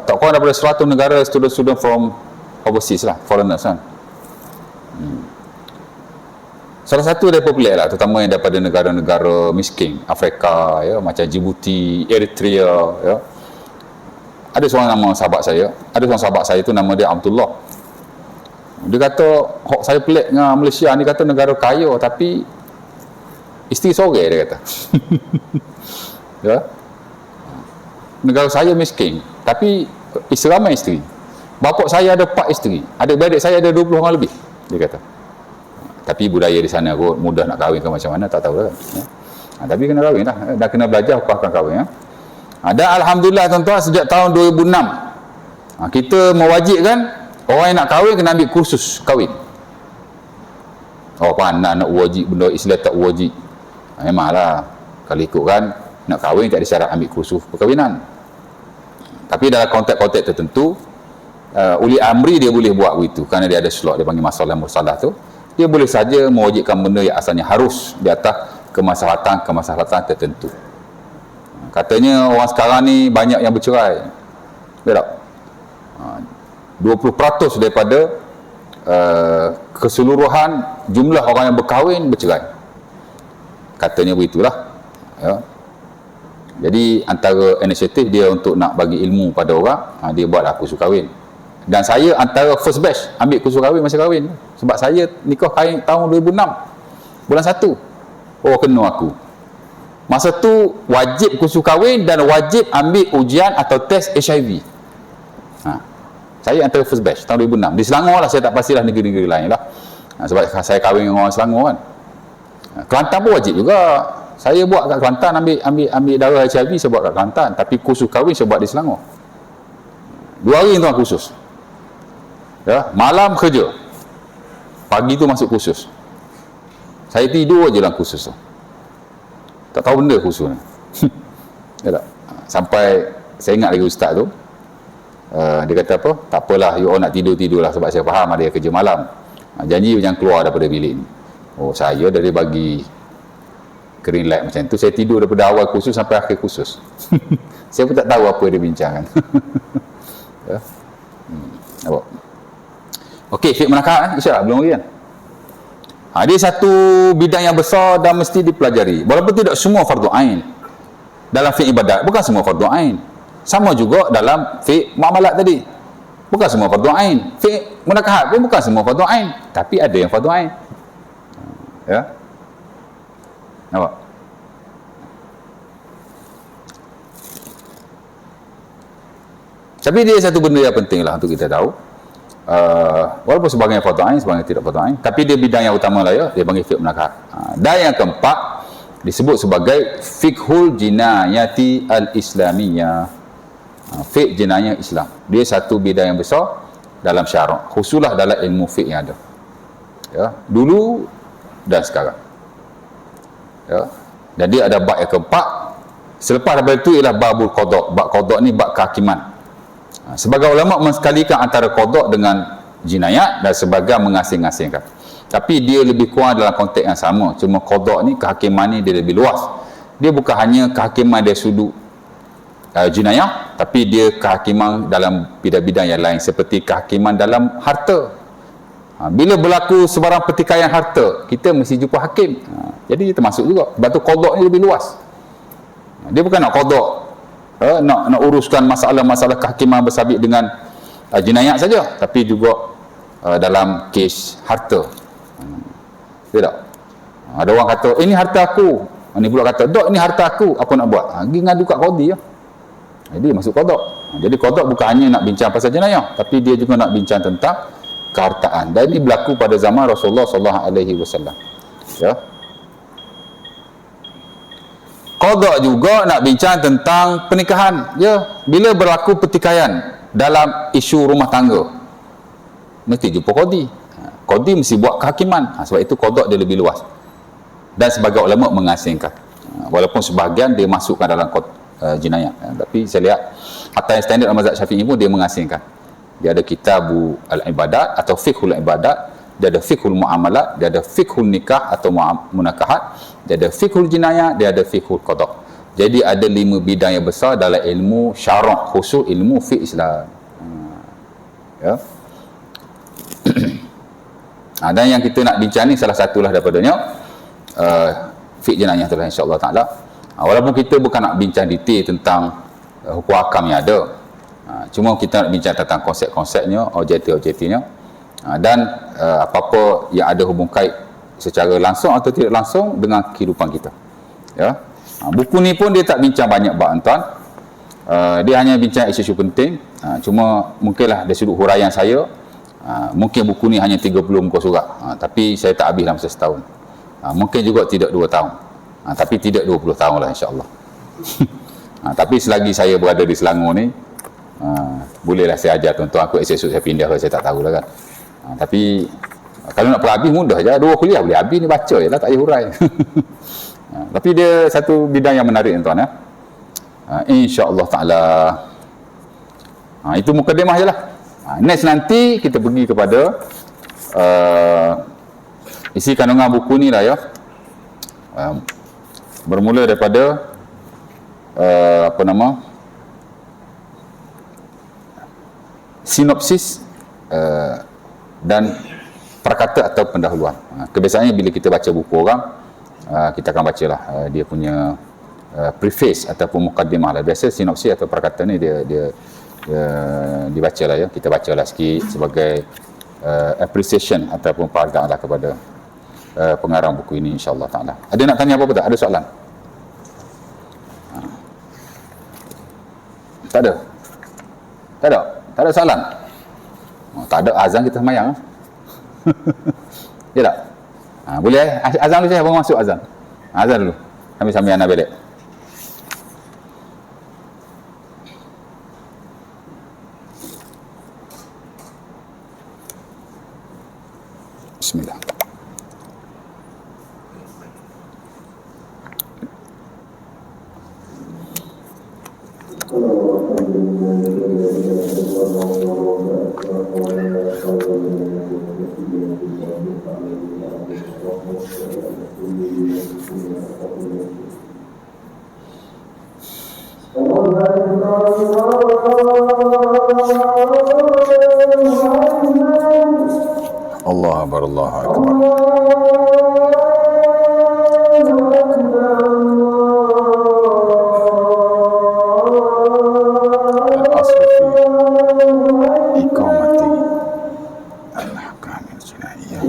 Speaker 1: tak kurang daripada 100 negara student from overseas lah, foreigners kan. Salah satu dia popular lah, terutama yang daripada negara-negara miskin Afrika ya, macam Djibouti, Eritrea ya. Ada seorang nama sahabat saya, tu nama dia Abdullah. Dia kata, saya pelik dengan Malaysia ni, kata negara kaya tapi isteri sore, dia kata. Ya. Negara saya miskin tapi ramai isteri. Bapak saya ada 4 isteri, adik-beradik saya ada 20 orang lebih, dia kata. Tapi budaya di sana kot, mudah nak kahwin ke macam mana tak tahu lah ya. Tapi kena kahwin lah, dah kena belajar apa akan kahwin ya. Dan Alhamdulillah tuan-tuan, sejak tahun 2006 kita mewajibkan orang yang nak kahwin kena ambil kursus kahwin. Oh pandai nak wajib benda Islam tak wajib. Memanglah kalau ikutkan nak kahwin tak ada syarat ambil kursus perkahwinan. Tapi dalam konteks-konteks tertentu uli amri dia boleh buat begitu, kerana dia ada slot, dia panggil masalah mursalah tu. Dia boleh saja mewajibkan benda yang asalnya harus di atas kemaslahatan tertentu. Katanya orang sekarang ni banyak yang bercerai. Ya tak? 20% daripada keseluruhan jumlah orang yang berkahwin bercerai. Katanya begitulah ya. Jadi antara inisiatif dia untuk nak bagi ilmu pada orang, dia buatlah kursus kahwin. Dan saya antara first batch ambil kursus kahwin masa kahwin. Sebab saya nikah kahwin tahun 2006 bulan 1. Oh kena aku. Masa tu wajib kursus kahwin dan wajib ambil ujian atau test HIV. Saya antara first batch tahun 2006. Di Selangor lah, saya tak pastilah negeri-negeri lain lah. Sebab saya kahwin dengan orang Selangor kan. Kelantan pun wajib juga. Saya buat kat Kelantan, ambil darah HIV saya buat kat Kelantan. Tapi kursus kahwin saya buat di Selangor. 2 hari tuan khusus. Ya, malam kerja. Pagi tu masuk khusus. Saya tidur je dalam khusus tu. Tak tahu benda khusus ni. Ya tak? Sampai saya ingat lagi ustaz tu, dia kata apa? Tak apalah, you all nak tidur-tidurlah sebab saya faham ada yang kerja malam. Janji jangan keluar daripada bilik ni. Oh, saya dari bagi green light macam tu, saya tidur daripada awal khusus sampai akhir khusus. Saya pun tak tahu apa dia bincangkan. Ya. Nampak? Okey, fiqh menakahat insya-Allah belum lagi kan. Dia satu bidang yang besar dan mesti dipelajari. Walaupun tidak semua fardu ain. Dalam fiqh ibadat bukan semua fardu ain. Sama juga dalam fiqh muamalat tadi. Bukan semua fardu ain. Fiqh munakahat pun bukan semua fardu ain, tapi ada yang fardu ain. Ya. Nampak? Tapi dia satu benda yang penting lah untuk kita tahu. Walaupun sebahagian fardu ain, sebahagian tidak fardu ain, tapi dia bidang yang utama lah ya, dia panggil fiqh munakahat. Dan yang keempat disebut sebagai fiqhul jinayati al-islamiyah. Fiqh jinayah Islam. Dia satu bidang yang besar dalam syarak, khususlah dalam ilmu fiqh yang ada. Ya, dulu dan sekarang. Ya. Dan dia ada bab yang keempat. Selepas daripada itu ialah babul qada'. Bab qada' ni bab kehakiman. Sebagai ulama mensekalikan antara qada' dengan jinayat dan sebagai mengasing-asingkan. Tapi dia lebih kurang dalam konteks yang sama. Cuma qada' ni, kehakiman ni dia lebih luas. Dia bukan hanya kehakiman dari sudut jinayah, tapi dia kehakiman dalam bidang-bidang yang lain, seperti kehakiman dalam harta. Bila berlaku sebarang pertikaian harta, kita mesti jumpa hakim. Jadi dia termasuk juga. Sebab tu qada' ni lebih luas. Dia bukan nak qada', nak uruskan masalah-masalah kehakiman bersabit dengan jinayat saja, tapi juga dalam kes harta. Dia tak? Ada orang kata, ini harta aku. Ini pula kata, dok, ini harta aku. Apa nak buat? Pergi ngadu kat qadi ya. Jadi masuk qada'. Jadi qada' bukan hanya nak bincang pasal jenayah, tapi dia juga nak bincang tentang kehartaan. Dan ini berlaku pada zaman Rasulullah SAW. Ya. Qada' juga nak bincang tentang pernikahan. Ya, bila berlaku pertikaian dalam isu rumah tangga, mesti jumpa qadi. Qadi mesti buat kehakiman. Sebab itu qada' dia lebih luas. Dan sebagai ulama mengasingkan. Walaupun sebahagian dia masukkan dalam jinayat. Tapi saya lihat hatta yang standard mazhab Syafi'i pun dia mengasingkan. Dia ada kitabu al-ibadat atau fiqhul ibadat, dia ada fiqhul muamalat, dia ada fiqhul nikah atau munakahat, dia ada fiqhul jinayah, dia ada fiqhul qada'. Jadi ada 5 bidang yang besar dalam ilmu syarak, khusus ilmu fiqh Islam. Ya. Dan yang kita nak bincang ni salah satulah daripadanya fiqh jinayah tu lah, insya-Allah taala. Walaupun kita bukan nak bincang detail tentang hukum hakam yang ada, cuma kita nak bincang tentang konsep-konsepnya, objektif-objektifnya, dan apa-apa yang ada hubung kait secara langsung atau tidak langsung dengan kehidupan kita. Ya. Buku ni pun dia tak bincang banyak bab tuan. Dia hanya bincang isu-isu penting. Cuma mungkinlah dari sudut huraian saya, mungkin buku ni hanya 30 muka surat, tapi saya tak habis dalam masa setahun. Mungkin juga tidak 2 tahun, tapi tidak 20 tahun lah, insya-Allah. Tapi selagi saya berada di Selangor ni, bolehlah saya ajar tuan-tuan. Aku esok saya pindah ke, saya tak tahulah kan. Tapi kalau nak perhabis mudah je, 2 kuliah boleh habis ni, baca je lah, tak payah hurai. Tapi dia satu bidang yang menarik tuan-tuan ya. InsyaAllah ta'ala. Itu mukadimah je lah. Next nanti kita pergi kepada isi kandungan buku ni lah ya. Bermula daripada sinopsis dan perkata atau pendahuluan. Kebiasaannya bila kita baca buku orang, kita akan bacalah dia punya preface ataupun mukaddimah lah. Biasa sinopsis atau perkata ni dia dibaca lah ya. Kita bacalah sikit sebagai appreciation ataupun penghargaan lah kepada pengarang buku ini, insya-Allah taala. Ada nak tanya apa-apa tak? Ada soalan? Tak ada? Tak ada? Tak ada soalan? Tak ada, azan kita semayang. Ya tak? Boleh azan dulu, saya baru masuk azan. Azan dulu. Sambil anak balik. Bismillah. Allah Akbar, Allah Akbar. Al-asl fi iqamati al-ahkam al-jinaiyah.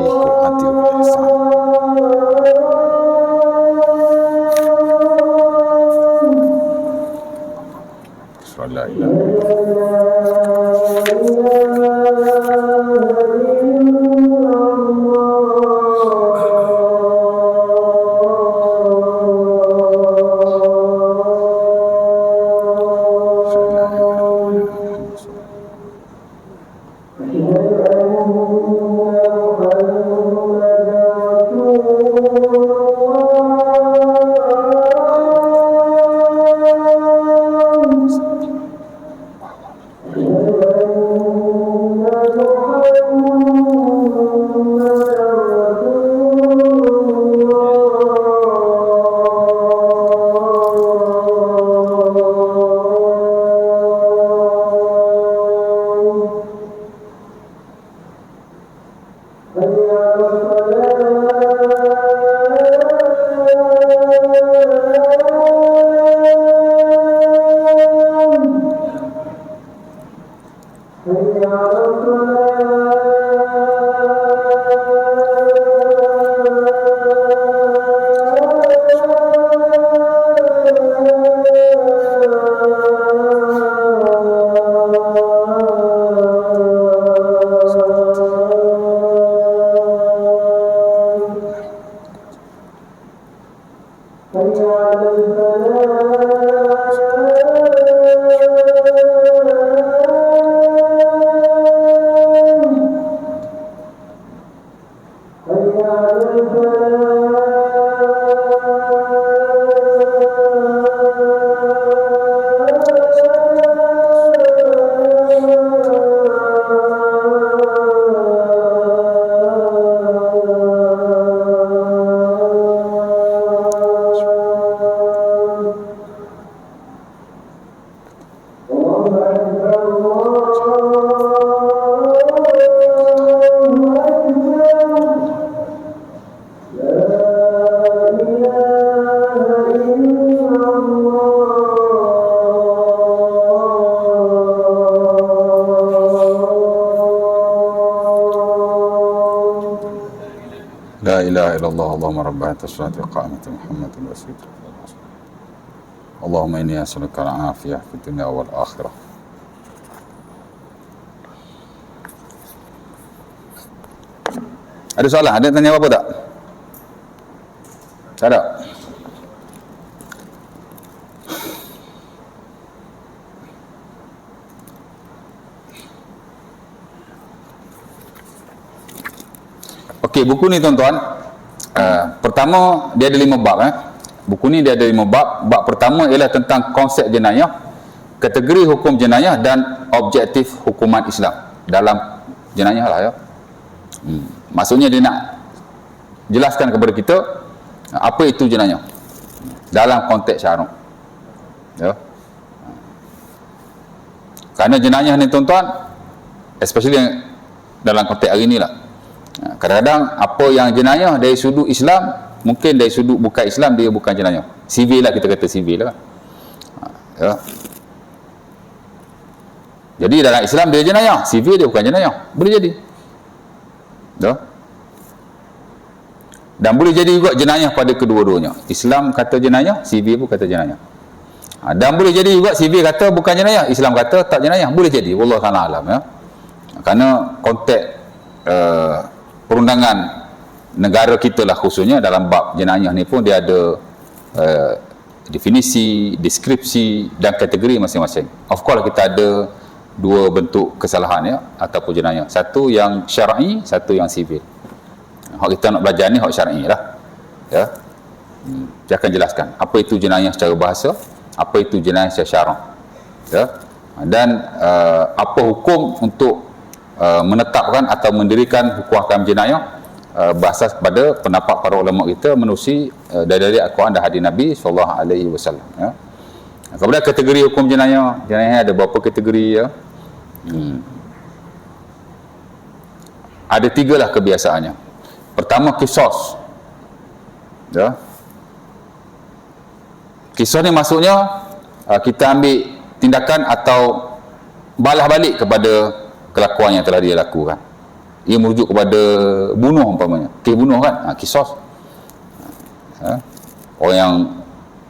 Speaker 1: Tahqiqul adl wal ihsan. La ilaha illallah. Allahumma rabb hadhihi as-salati wa qamati Muhammadin rasulullah. Allahumma inni as'aluka al-afiyah fid dunya wal akhirah. Ada soalan? Ada tanya apa-apa tak? Tak ada? Okey, buku ni tuan-tuan, pertama dia ada 5 bab. Buku ni dia ada 5 bab. Bab pertama ialah tentang konsep jenayah, kategori hukum jenayah dan objektif hukuman Islam dalam jenayah lah ya. Maksudnya dia nak jelaskan kepada kita apa itu jenayah dalam konteks syarak ya. Kerana jenayah ni tuan-tuan, especially dalam konteks hari ni lah, kadang-kadang apa yang jenayah dari sudut Islam, mungkin dari sudut bukan Islam dia bukan jenayah. Sivil lah, kita kata sivil lah ya. Jadi dalam Islam dia jenayah, sivil dia bukan jenayah, boleh jadi ya. Dan boleh jadi juga jenayah pada kedua-duanya. Islam kata jenayah, sivil pun kata jenayah. Dan boleh jadi juga sivil kata bukan jenayah, Islam kata tak jenayah, boleh jadi, wallahu ta'ala alam ya. Kerana konteks perundangan negara kita lah khususnya dalam bab jenayah ni pun dia ada definisi, deskripsi dan kategori masing-masing. Of course kita ada dua bentuk kesalahan ya, ataupun jenayah. Satu yang syar'i, satu yang sivil. Hak kita nak belajar ni hak syar'i lah. Ya. Saya akan jelaskan apa itu jenayah secara bahasa, apa itu jenayah secara syarak. Ya. Dan apa hukum untuk menetapkan atau mendirikan hukum hakam jenayah berasas pada pendapat para ulama kita menerusi dari Al-Quran dan hadis Nabi sallallahu alaihi wasallam ya. Kemudian kategori hukum jenayah ada berapa kategori ya? Ada 3 lah kebiasaannya. Pertama, kisos ya. Kisos ni maksudnya kita ambil tindakan atau balas balik kepada kelakuan yang telah dia lakukan. Ia merujuk kepada bunuh umpamanya, kes bunuh kan, kisos. Orang yang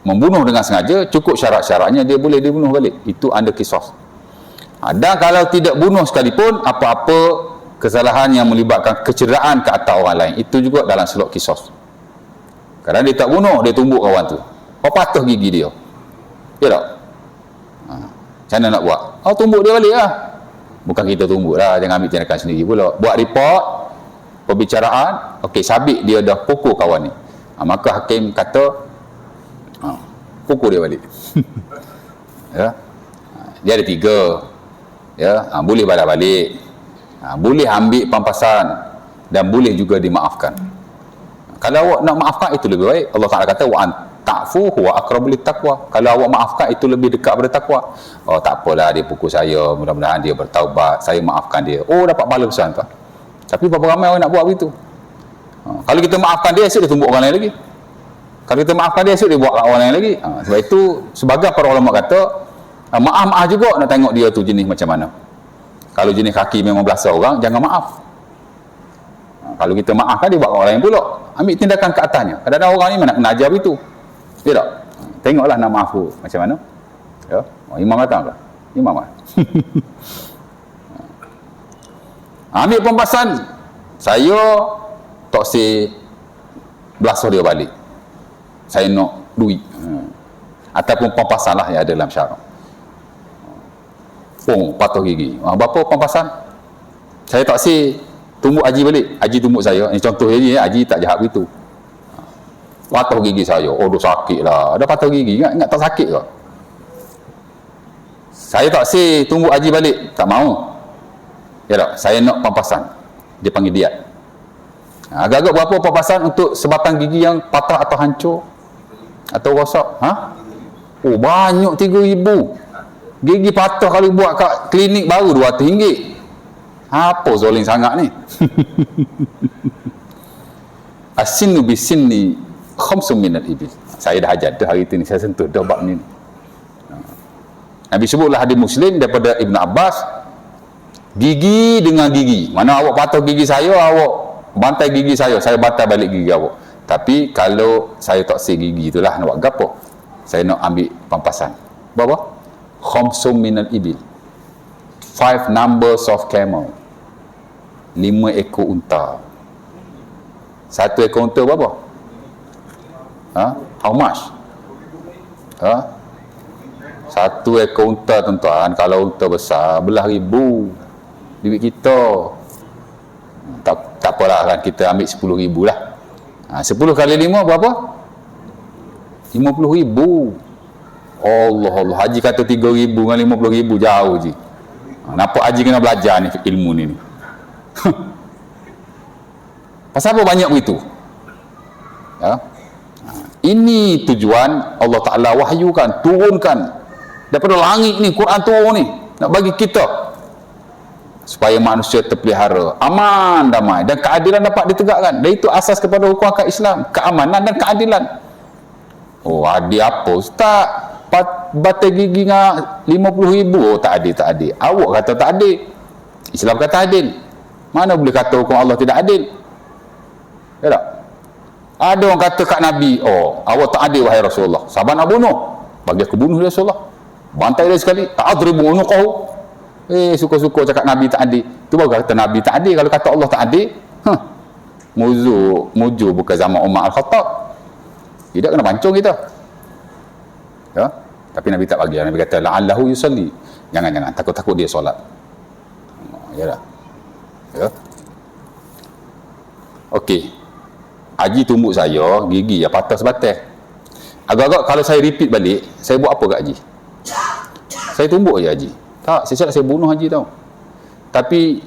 Speaker 1: membunuh dengan sengaja, cukup syarat-syaratnya dia boleh dibunuh balik, itu under kisos. Dan kalau tidak bunuh sekalipun, apa-apa kesalahan yang melibatkan kecederaan ke atas orang lain, itu juga dalam selok kisos. Kadang dia tak bunuh, dia tumbuk kawan tu, patah gigi dia, ya tak? Macam mana nak buat? Tumbuk dia balik lah. Bukan kita tumbuk lah, jangan ambil tindakan sendiri pula. Buat report, perbicaraan, okey, sabit dia dah pukul kawan ni. Maka hakim kata, pukul dia balik. Ya. Dia ada 3. Ya, boleh balas balik, boleh ambil pampasan, dan boleh juga dimaafkan. Kalau awak nak maafkan, itu lebih baik. Allah Ta'ala kata, wa ta'fu huwa aqrabu littaqwa. Kalau awak maafkan, itu lebih dekat pada takwa. Tak apalah dia pukul saya, mudah-mudahan dia bertaubat, saya maafkan dia. Dapat pahala besar tuan. Tapi berapa ramai orang nak buat begitu? Kalau kita maafkan dia, esok dia tumbuk orang lain lagi. Kalau kita maafkan dia, esok dia buat kat orang lain lagi. Sebab itu, sebagai para ulama kata, maaf-maaf juga nak tengok dia tu jenis macam mana. Kalau jenis kaki memang belasah orang, jangan maaf. Kalau kita maafkan, dia buat kat orang lain pula. Ambil tindakan ke atasnya. Kadang-kadang orang ni nak ajar begitu. Ya tak? Tengoklah nak maaf tu macam mana. Ya. Imam kata apa? Imam kan? Ambil pampasan. Saya tak say belasah dia balik. Saya nak duit. Ataupun pampasan lah yang ada dalam syarak. Patah gigi. Berapa pampasan? Saya tak say tumbuk Haji balik. Haji tumbuk saya. Ini contoh Haji. Haji tak jahat begitu. Patah gigi saya. Dah sakit lah. Ada patah gigi. Ingat tak sakit ke? Saya tak say tumbuk Haji balik. Tak mau. Ya tak? Saya nak pampasan. Dia panggil diat. Agak-agak berapa pampasan untuk sebatang gigi yang patah atau hancur? Atau rosak? Banyak 3,000. Gigi patah kalau buat kat klinik baru RM200. Apa zolim sangat ni? As-sinnu bis-sinni khamsun minal ibil. Saya dah ajar dah hari ni, saya sentuh dah bab ni. Nabi sebutlah hadis Muslim daripada Ibn Abbas, gigi dengan gigi. Mana awak patah gigi saya, awak bantai gigi saya bantai balik gigi awak. Tapi kalau saya tak say gigi itulah, nak buat gapo? Saya nak ambil pampasan. Berapa? Khamsun minal ibil. 5 numbers of camel. 5 ekor unta. 1 ekor unta berapa? How much? 1 ekor unta tuan-tuan, kalau unta besar belah ribu duit kita. Tak apalah kan, kita ambil 10,000 lah. 10 kali 5 berapa? 50,000. Allah. Haji kata 3,000 dengan 50,000 jauh je. Nampak Haji kena belajar ni ilmu ni. Pasal apa banyak begitu? Ya. Ini tujuan Allah Ta'ala wahyukan, turunkan daripada langit ni, Quran turun ni nak bagi kita supaya manusia terpelihara aman, damai dan keadilan dapat ditegakkan. Dan itu asas kepada hukum akad Islam, keamanan dan keadilan. Adil apa Ustaz? Batai gigi dengan 50,000. Tak adil. Awak kata tak adil, Islam kata adil. Mana boleh kata hukum Allah tidak adil? Ya tak? Ada orang kata kat Nabi, awak tak adil wahai Rasulullah, sahabat nak bunuh, bagi aku bunuh dia Rasulullah, bantai dia sekali, ta'adribu unuqahu. Suka-suka cakap Nabi tak adil. Tu baru kata Nabi tak adil. Kalau kata Allah tak adil, muju bukan zaman Umar Al-Khattab. Tidak kena pancung kita. Ya? Tapi Nabi tak bagi. Nabi kata la'allahu yusalli. Jangan, takut-takut dia solat. Ya dah. Ya. Okey. Haji tumbuk saya, gigi ya patah sebatas. Agak-agak kalau saya repeat balik, saya buat apa kat haji? Saya tumbuk je haji. Tak, saya bunuh haji tau. Tapi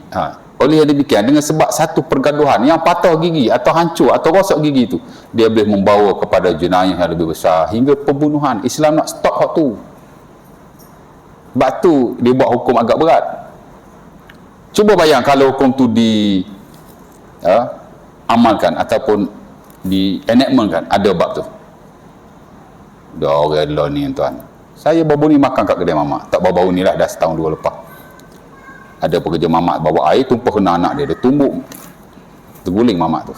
Speaker 1: oleh yang demikian, dengan sebab satu pergaduhan yang patah gigi atau hancur atau rosak gigi itu, dia boleh membawa kepada jenayah yang lebih besar hingga pembunuhan. Islam nak stop hak tu. Sebab tu dia buat hukum agak berat. Cuba bayang kalau hukum tu amalkan ataupun di enactmentkan, ada bab tu. Dah orang law ni tuan. Saya baru ni makan kat kedai mamak. Tak baru-baru ni lah, dah setahun dua lepas. Ada pekerja mamak bawa air tumpah kena anak dia tumbuk, terguling mamak tu.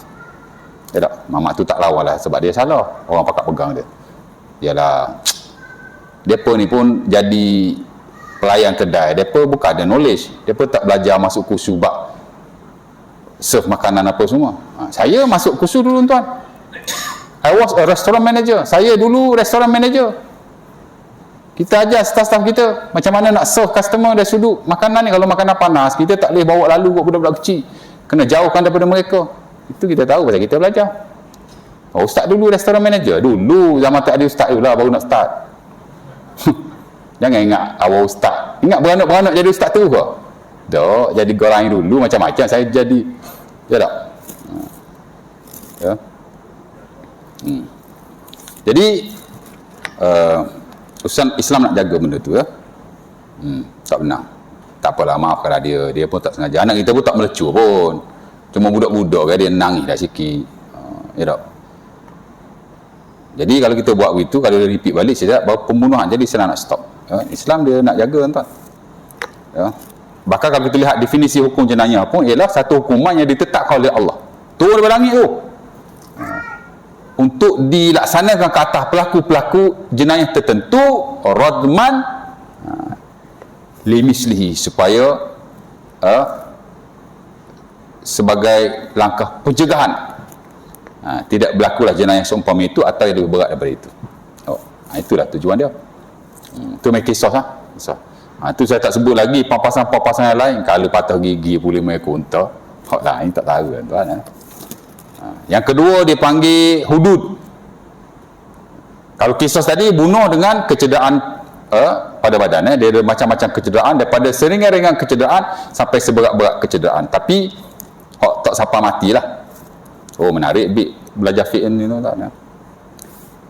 Speaker 1: Ya tak? Mamak tu tak lawan lah sebab dia salah. Orang pakat pegang dia. Yalah, depa ni pun jadi pelayan kedai. Depa bukan ada knowledge. Depa tak belajar masuk kursus bab serve makanan apa semua. Saya masuk kursus dulu tuan. I was a restaurant manager. Saya dulu restaurant manager. Kita ajar staff-staff kita macam mana nak serve customer dari sudut makanan ni. Kalau makanan panas, kita tak boleh bawa lalu buat budak-budak kecil. Kena jauhkan daripada mereka. Itu kita tahu pasal kita belajar. Ustaz dulu restoran manager. Dulu zaman tak ada ustaz dulu lah baru nak start. Jangan ingat awal ustaz. Ingat beranak-beranak jadi ustaz tu ke? Tak, jadi gorang dulu macam-macam saya jadi. Ya tak? Ya. Jadi Islam nak jaga benda tu ya. Tak benar. Tak apalah, maafkanlah dia pun tak sengaja. Anak kita pun tak melecur pun. Cuma budak-budak kan dia nangis dah sikit. Ya tak? Jadi kalau kita buat begitu, kalau dia repeat balik sekejap, baru pembunuhan. Jadi senang nak stop. Ya? Islam dia nak jaga tuan. Ya? Bahkan kalau kita lihat definisi hukum jenayah pun ialah satu hukuman yang ditetapkan oleh Allah. Turun daripada langit tu. Untuk dilaksanakan ke atas pelaku-pelaku jenayah tertentu, radman limislihi, supaya sebagai langkah pencegahan tidak berlakulah jenayah seumpama itu atau yang lebih berat daripada itu. Itulah tujuan dia. Itu main kisah lah. Itu saya tak sebut lagi papasan-papasan yang lain. Kalau patah gigi boleh main kunta, hak lain tak tahu tuan. Yang kedua dipanggil hudud. Kalau kisah tadi bunuh dengan kecederaan pada badan, dia ada macam-macam kecederaan, daripada seringan-ringan kecederaan sampai seberat-berat kecederaan. Tapi tak sampai matilah. Oh, menarik belajar fiqh ni tak.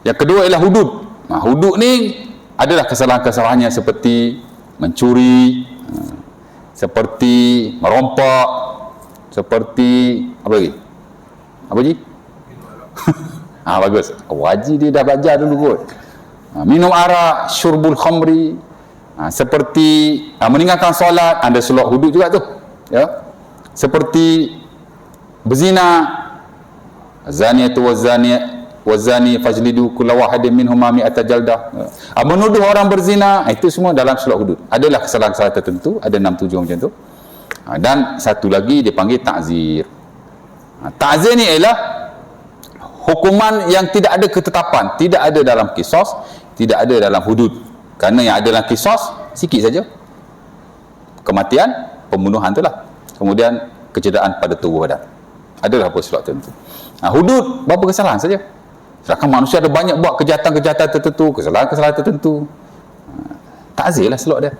Speaker 1: Yang kedua ialah hudud. Hudud ni adalah kesalahan-kesalahannya seperti mencuri, seperti merompak, seperti apa lagi? Apa Ji? Bagus. Haji dia dah belajar dulu kot. Minum arak, syurbul khamri, seperti meninggalkan solat, ada solat hudud juga tu. Ya. Seperti berzina, zaniatu wazani fajlidu kulla wahidin minhuma mi'ata jaldah. Menuduh orang berzina, itu semua dalam solat hudud. Adalah kesalahan-kesalahan tertentu, ada 6-7 macam tu. Dan satu lagi dipanggil ta'zir. Ta'zir ni ialah hukuman yang tidak ada ketetapan, tidak ada dalam qisas, tidak ada dalam hudud. Kerana yang ada dalam qisas sikit saja. Kematian, pembunuhan itulah. Kemudian kecederaan pada tubuh badan. Adalah sebab tertentu. Hudud berapa kesalahan saja. Sedangkan manusia ada banyak buat kejahatan-kejahatan tertentu, kesalahan-kesalahan tertentu. Ta'zir lah selok dia.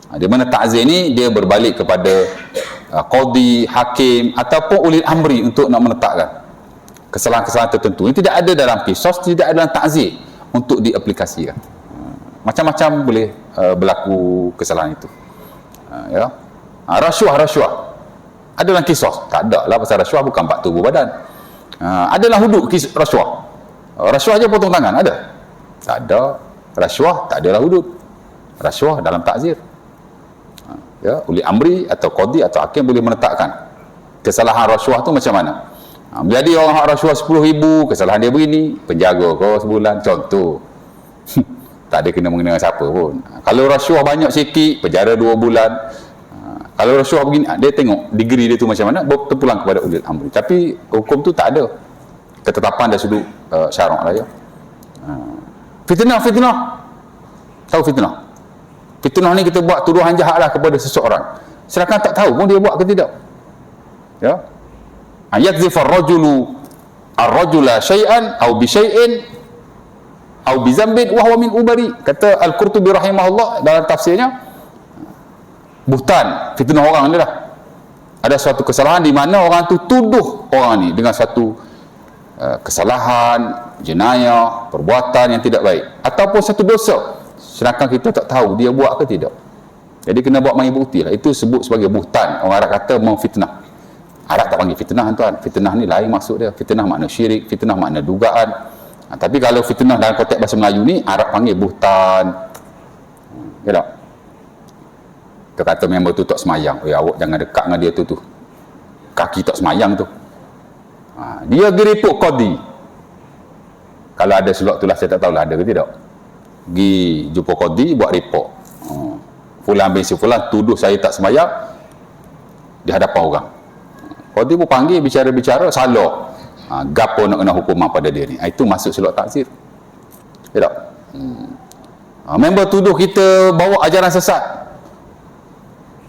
Speaker 1: Di mana ta'zir ni dia berbalik kepada qadi, hakim ataupun ulil amri untuk nak menetapkan kesalahan-kesalahan tertentu. Ini tidak ada dalam qisas, tidak ada dalam ta'zir untuk diaplikasikan. Macam-macam boleh berlaku kesalahan itu. Ya. Rasuah ada dalam qisas? Tak ada lah, pasal rasuah bukan bab tubuh badan. Adalah hudud rasuah. Rasuah je potong tangan, ada? Tak ada. Rasuah tak adalah hudud. Rasuah dalam ta'zir. Ya, ulil amri atau qadi atau hakim boleh menetapkan kesalahan rasuah tu macam mana. Jadi orang hak rasuah 10,000, kesalahan dia begini, penjara kau sebulan, contoh. Tak ada kena mengenai siapa pun. Kalau rasuah banyak sikit, penjara 2 bulan. Kalau rasuah begini, dia tengok degree dia tu macam mana, terpulang kepada ulil amri. Tapi hukum tu tak ada ketetapan dari sudut syarak lah ya. Fitnah. Tahu fitnah? Fitnah ni kita buat tuduhan jahatlah kepada seseorang, sedangkan tak tahu pun dia buat ke tidak. Ya. Ayatzifar ar-rajula syai'an aw bi syai'in aw bi zambin wa huwa min ubari. Kata Al-Qurtubi rahimahullah dalam tafsirnya, buhtan, fitnah orang ni lah. Ada suatu kesalahan di mana orang tu tuduh orang ni dengan satu kesalahan, jenayah, perbuatan yang tidak baik, ataupun satu dosa, sedangkan kita tak tahu dia buat ke tidak. Jadi kena buat main bukti lah. Itu sebut sebagai buhtan. Orang Arab kata memfitnah. Arab tak panggil fitnah, tuan. Fitnah ni lain maksud dia. Fitnah makna syirik, fitnah makna dugaan. Tapi kalau fitnah dalam konteks bahasa Melayu ni, Arab panggil buhtan. Ya tak? Dia kata member tu tak semayang. Awak jangan dekat dengan dia tu. Kaki tak semayang tu. Dia pergi report qadi. Kalau ada slot tu lah, saya tak tahulah ada ke tidak. Pergi jumpa qadi, buat report. Fulan bin si fulan tuduh saya tak semayang di hadapan orang. Qadi pun panggil, bicara-bicara, salah. Gapo nak kena hukuman pada dia ni. Itu masuk slot takzir. Ya tak? Member tuduh kita bawa ajaran sesat.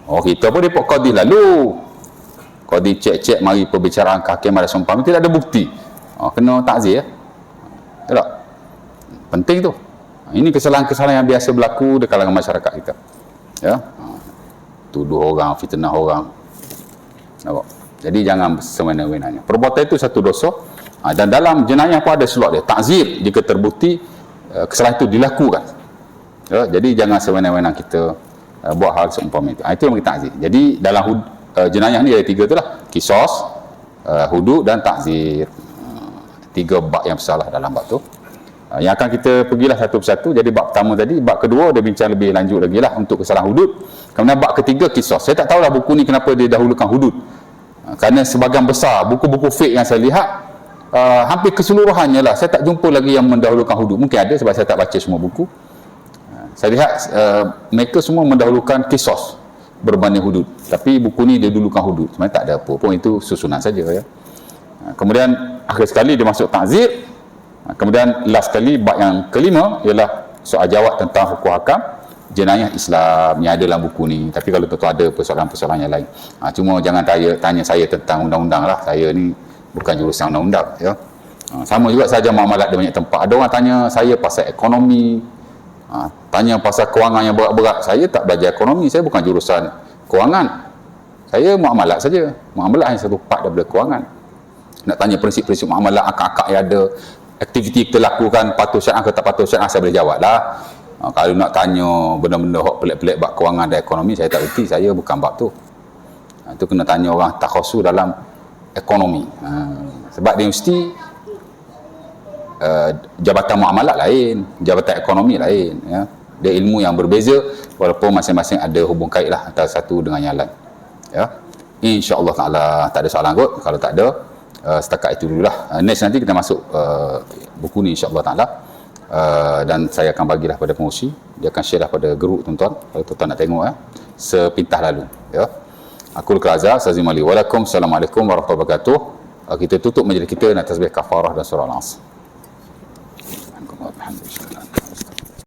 Speaker 1: Kita pun report qadi lalu. Qadi cek-cek mari perbicaraan hakim ada sumpah, tidak ada bukti. Kena takzir. Ya tak? Penting tu. Ini kesalahan-kesalahan yang biasa berlaku di kalangan masyarakat kita. Ya. Tuduh orang, fitnah orang. Nampak? Jadi jangan semena-menanya. Perbuatan itu satu dosa. Dan dalam jenayah pun ada slot dia. Takzir jika terbukti kesalahan itu dilakukan. Ya, jadi jangan semena-mena kita buat hal seumpama itu. Itu yang kita takzir. Jadi dalam jenayah ni ada 3 tu lah. Qisas, hudud dan takzir. 3 bab yang bersalah dalam bab tu. Yang akan kita pergilah satu persatu. Jadi bab pertama tadi, bab kedua dia bincang lebih lanjut lagi lah untuk kesalahan hudud. Kemudian bab ketiga qisas. Saya tak tahulah buku ni kenapa dia dahulukan hudud. Kerana sebahagian besar buku-buku fiqh yang saya lihat, hampir keseluruhannya lah, saya tak jumpa lagi yang mendahulukan hudud. Mungkin ada sebab saya tak baca semua buku. Saya lihat mereka semua mendahulukan qisas berbanding hudud. Tapi buku ni dia dulukan hudud. Sebenarnya tak ada apa pun, itu susunan saja ya. Kemudian akhir sekali dia masuk takzir. Kemudian last sekali bab yang kelima ialah soal jawab tentang hukum hakam jenayah Islam yang ada dalam buku ni. Tapi kalau tentu ada persoalan-persoalan yang lain. Cuma jangan tanya saya tentang undang-undang lah. Saya ni bukan jurusan undang-undang ya. Sama juga saja muamalat di banyak tempat. Ada orang tanya saya pasal ekonomi, tanya pasal kewangan yang berat-berat. Saya tak belajar ekonomi, saya bukan jurusan kewangan. Saya muamalat saja. Muamalat hanya satu part daripada kewangan. Nak tanya prinsip-prinsip muamalat, akak-akak yang ada, aktiviti kita lakukan patuh syar'ah ke tak patuh syar'ah, saya boleh jawab lah. Kalau nak tanya benda-benda pelik-pelik bab kewangan dan ekonomi, saya tak erti, saya bukan bab tu. Itu kena tanya orang takhusus dalam ekonomi. Sebab dia mesti jabatan muamalat lain, jabatan ekonomi lain ya. Dia ilmu yang berbeza walaupun masing-masing ada hubung kait lah antara satu dengan yang lain ya. InsyaAllah ta'ala tak ada soalan kot. Kalau tak ada, setakat itu dululah. Next nanti kita masuk buku ni insyaAllah ta'ala. Dan saya akan bagilah pada pengurusi, dia akan share lah pada grup tuan-tuan, kalau tuan-tuan nak tengok sepintah lalu ya. Aku Al-Qazal Sazimali. Waalaikumsalam warahmatullahi wabarakatuh. Kita tutup majlis kita dengan tasbih kafarah dan surah Al-Asr. Alhamdulillah.